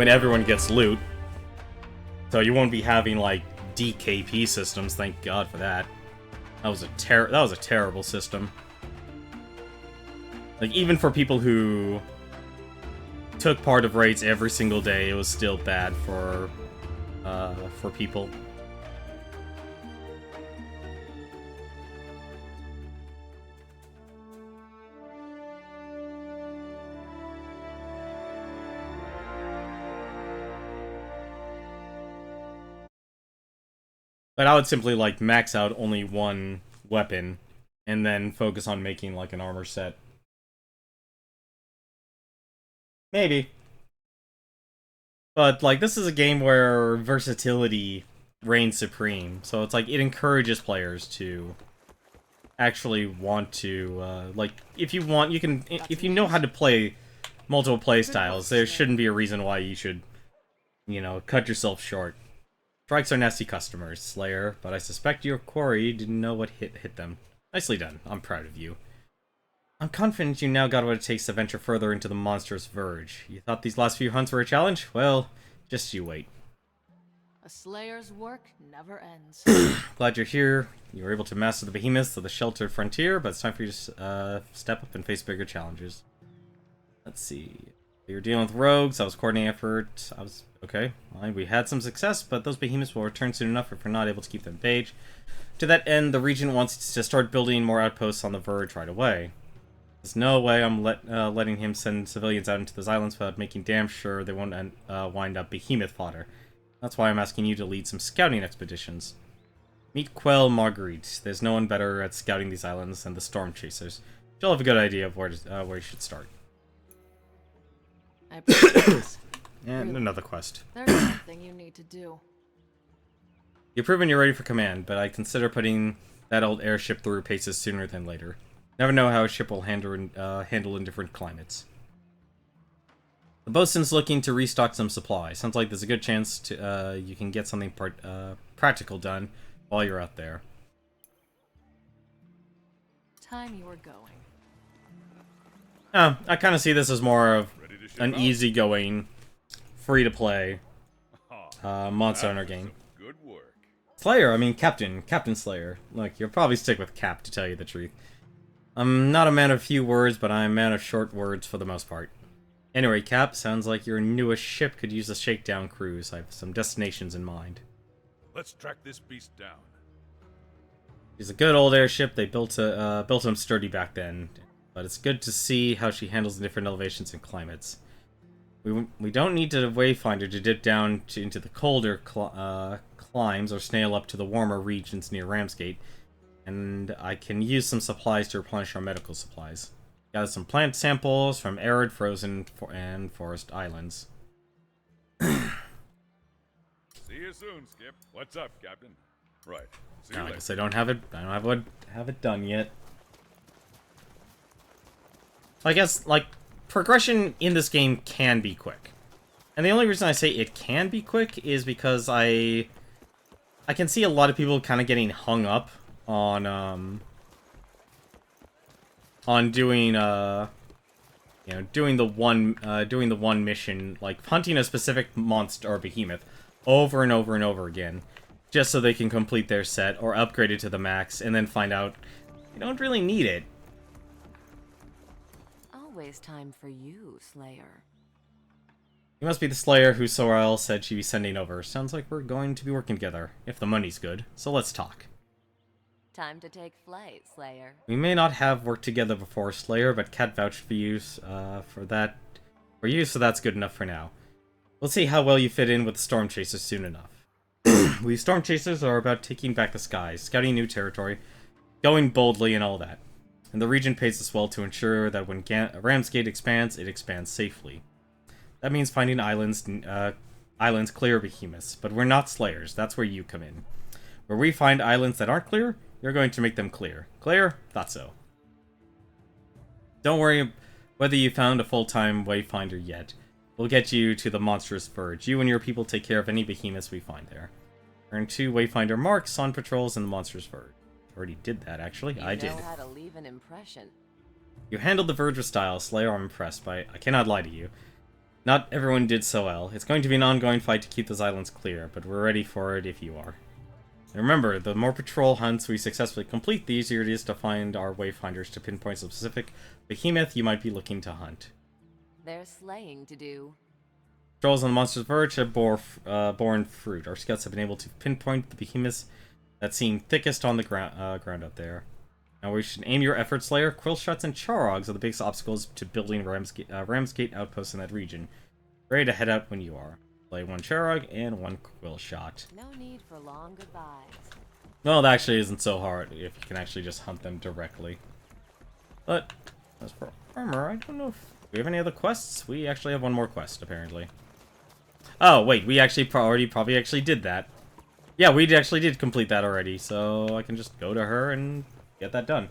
everyone gets loot, so you won't be having like DKP systems. Thank God for that. That was a terrible system. Like even for people who took part of raids every single day, it was still bad for people. But I would simply, like, max out only one weapon, and then focus on making, like, an armor set. Maybe. But, like, this is a game where versatility reigns supreme, so it's like, it encourages players to actually want to, like, if you want, you can, if you know how to play multiple play styles, there shouldn't be a reason why you should, you know, cut yourself short. Strikes are nasty customers, Slayer, but I suspect your quarry didn't know what hit them. Nicely done. I'm proud of you. I'm confident you now got what it takes to venture further into the monstrous verge. You thought these last few hunts were a challenge? Well, just you wait. A slayer's work never ends. Glad you're here. You were able to master the behemoths of the sheltered frontier, but it's time for you to step up and face bigger challenges. Let's see. You're dealing with rogues. I was coordinating effort. Okay. Well, we had some success, but those behemoths will return soon enough if we're not able to keep them at bay. To that end, the Regent wants to start building more outposts on the verge right away. There's no way I'm letting him send civilians out into those islands without making damn sure they won't wind up behemoth fodder. That's why I'm asking you to lead some scouting expeditions. Meet Quell Marguerite. There's no one better at scouting these islands than the Storm Chasers. She'll have a good idea of where you should start. I appreciate this. And Really? another quest. There's something you need to do. You've proven you're ready for command, but I consider putting that old airship through paces sooner than later. Never know how a ship will handle in different climates. The bosun's looking to restock some supplies. Sounds like there's a good chance to you can get something practical done while you're out there. Time you were going. I kind of see this as more of an easygoing, free-to-play Monster Hunter game. Good work. Slayer, I mean Captain Slayer. Look, you'll probably stick with Cap, to tell you the truth. I'm not a man of few words, but I'm a man of short words for the most part. Anyway, Cap, sounds like your newest ship could use a shakedown cruise. I have some destinations in mind. Let's track this beast down. She's a good old airship. They built them sturdy back then, but it's good to see how she handles the different elevations and climates. We don't need to wayfinder to dip down into the colder climes or snail up to the warmer regions near Ramsgate, and I can use some supplies to replenish our medical supplies. Got some plant samples from arid, frozen, and forest islands. See you soon, Skip. What's up, Captain? Right. See you I later. guess I don't have it done yet. I guess, like, progression in this game can be quick. And the only reason I say it can be quick is because I can see a lot of people kind of getting hung up on doing you know, doing the one mission, like hunting a specific monster or behemoth over and over and over again, just so they can complete their set or upgrade it to the max, and then find out you don't really need it. Always time for you, Slayer. You must be the Slayer who Sorel said she'd be sending over. Sounds like we're going to be working together, if the money's good. So let's talk. Time to take flight, Slayer. We may not have worked together before, Slayer, but Cat vouched for you, so that's good enough for now. We'll see how well you fit in with the Storm Chasers soon enough. We Storm Chasers are about taking back the skies, scouting new territory, going boldly and all that. And the region pays us well to ensure that when Ramsgate expands, it expands safely. That means finding islands clear of behemoths, but we're not Slayers, that's where you come in. Where we find islands that aren't clear, you're going to make them clear. Clear? Thought so. Don't worry whether you found a full-time wayfinder yet. We'll get you to the monstrous verge. You and your people take care of any behemoths we find there. Earn 2 wayfinder marks on patrols in the monstrous verge. Already did that, actually. I did. You know how to leave an impression. You handled the verge with style, Slayer. I'm impressed, but I cannot lie to you. Not everyone did so well. It's going to be an ongoing fight to keep those islands clear, but we're ready for it if you are. And remember, the more patrol hunts we successfully complete, the easier it is to find our wayfinders to pinpoint a specific behemoth you might be looking to hunt. There's slaying to do. Patrols on the Monster's Verge have borne fruit. Our scouts have been able to pinpoint the behemoths that seem thickest on the ground up there. Now we should aim your efforts, Slayer. Quill shots and Charogs are the biggest obstacles to building Ramsgate outposts in that region. Ready to head out when you are. Play 1 Charog and 1 Quill shot. No need for long goodbyes. Well, that actually isn't so hard if you can actually just hunt them directly. But as for armor, I don't know if we have any other quests. We actually have one more quest, apparently. Oh, wait, we actually probably actually did that. Yeah, we actually did complete that already, so I can just go to her and get that done.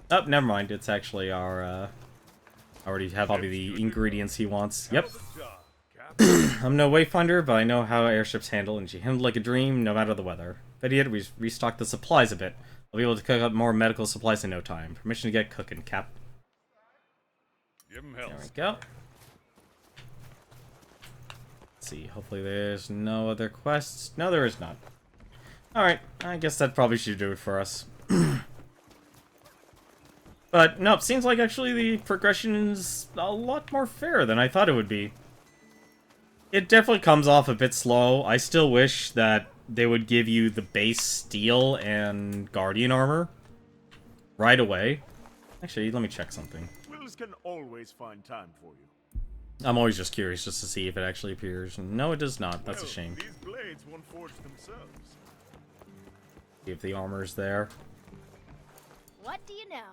Oh, never mind. It's actually our, I already have all the ingredients he wants. Yep. I'm no wayfinder, but I know how airships handle, and she handled like a dream, no matter the weather. But yet, we restocked the supplies a bit. I'll be able to cook up more medical supplies in no time. Permission to get cooking, Cap. Give him hell. There we go. Let's see. Hopefully there's no other quests. No, there is not. Alright, I guess that probably should do it for us. But, no, it seems like actually the progression is a lot more fair than I thought it would be. It definitely comes off a bit slow. I still wish that they would give you the base steel and guardian armor right away. Actually, let me check something. Wills can always find time for you. I'm always just curious just to see if it actually appears. No, it does not. That's a shame. These blades won't forge themselves. See if the armor's there. What do you know?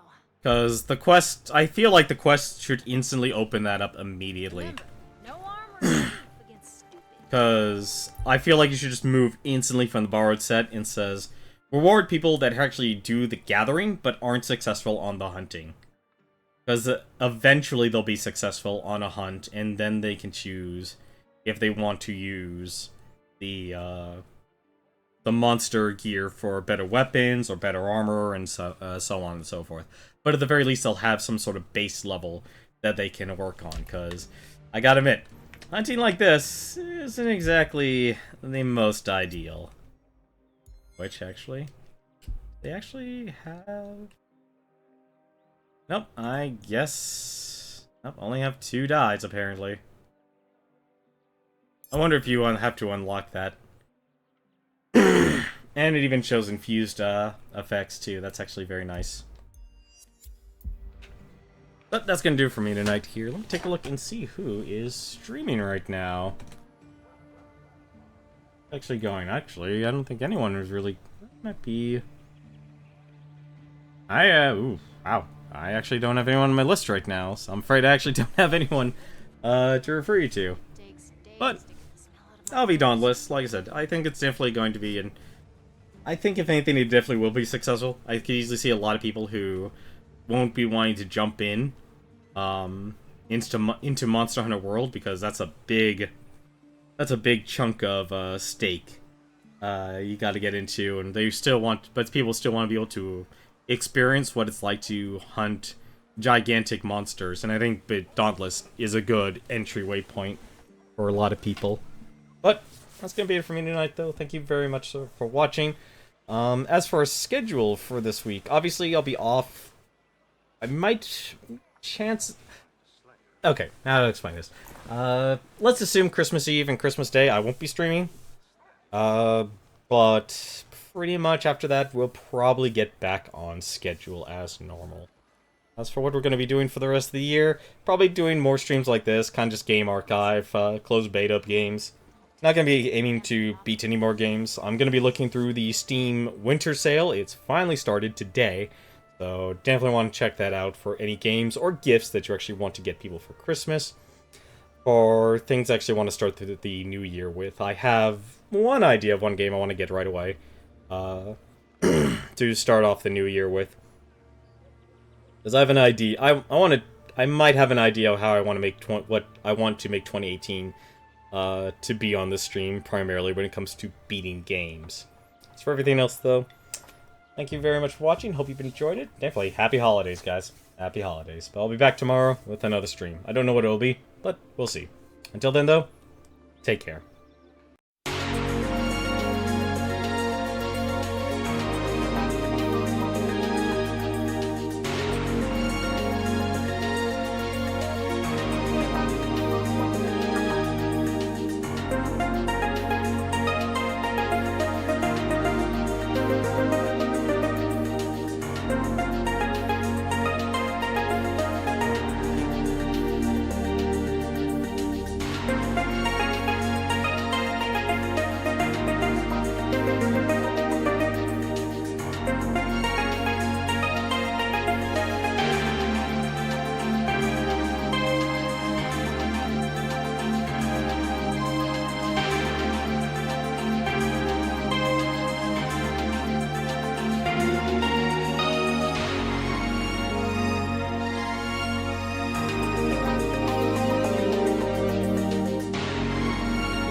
Because the quest, I feel like the quest should instantly open that up immediately. Remember, no armor is safe against stupid. Because I feel like you should just move instantly from the borrowed set and says, reward people that actually do the gathering, but aren't successful on the hunting. Because eventually they'll be successful on a hunt, and then they can choose if they want to use the monster gear for better weapons or better armor and so on and so forth. But at the very least, they'll have some sort of base level that they can work on. Because I gotta admit, hunting like this isn't exactly the most ideal. Which actually, they actually have. Nope, I guess. Nope, only have 2 dies apparently. I wonder if you have to unlock that. And it even shows infused effects too. That's actually very nice. But that's gonna do it for me tonight here. Let me take a look and see who is streaming right now. Actually going. Actually, I don't think anyone is really. Might be. Ooh, wow. I actually don't have anyone on my list right now, so I'm afraid I actually don't have anyone to refer you to. But I'll be Dauntless. Like I said, I think it's definitely going to be I think if anything, it definitely will be successful. I could easily see a lot of people who won't be wanting to jump in into Monster Hunter World because that's a big chunk of stake you got to get into, and but people still want to be able to experience what it's like to hunt gigantic monsters, and I think Dauntless is a good entryway point for a lot of people. But that's gonna be it for me tonight, though. Thank you very much for watching. As for our schedule for this week, obviously I'll be off. I might Okay, how to explain this? Let's assume Christmas Eve and Christmas Day I won't be streaming. But pretty much after that, we'll probably get back on schedule as normal. As for what we're going to be doing for the rest of the year, probably doing more streams like this, kind of just game archive, close beta games. Not going to be aiming to beat any more games. I'm going to be looking through the Steam Winter Sale. It's finally started today, so definitely want to check that out for any games or gifts that you actually want to get people for Christmas. Or things I actually want to start the new year with. I have one idea of one game I want to get right away to start off the new year with. Because I have an idea. I might have an idea of how I want to make what I want to make 2018 to be on the stream, primarily when it comes to beating games. As for everything else, though, thank you very much for watching. Hope you've enjoyed it. Definitely happy holidays, guys. Happy holidays. But I'll be back tomorrow with another stream. I don't know what it'll be, but we'll see. Until then, though, take care.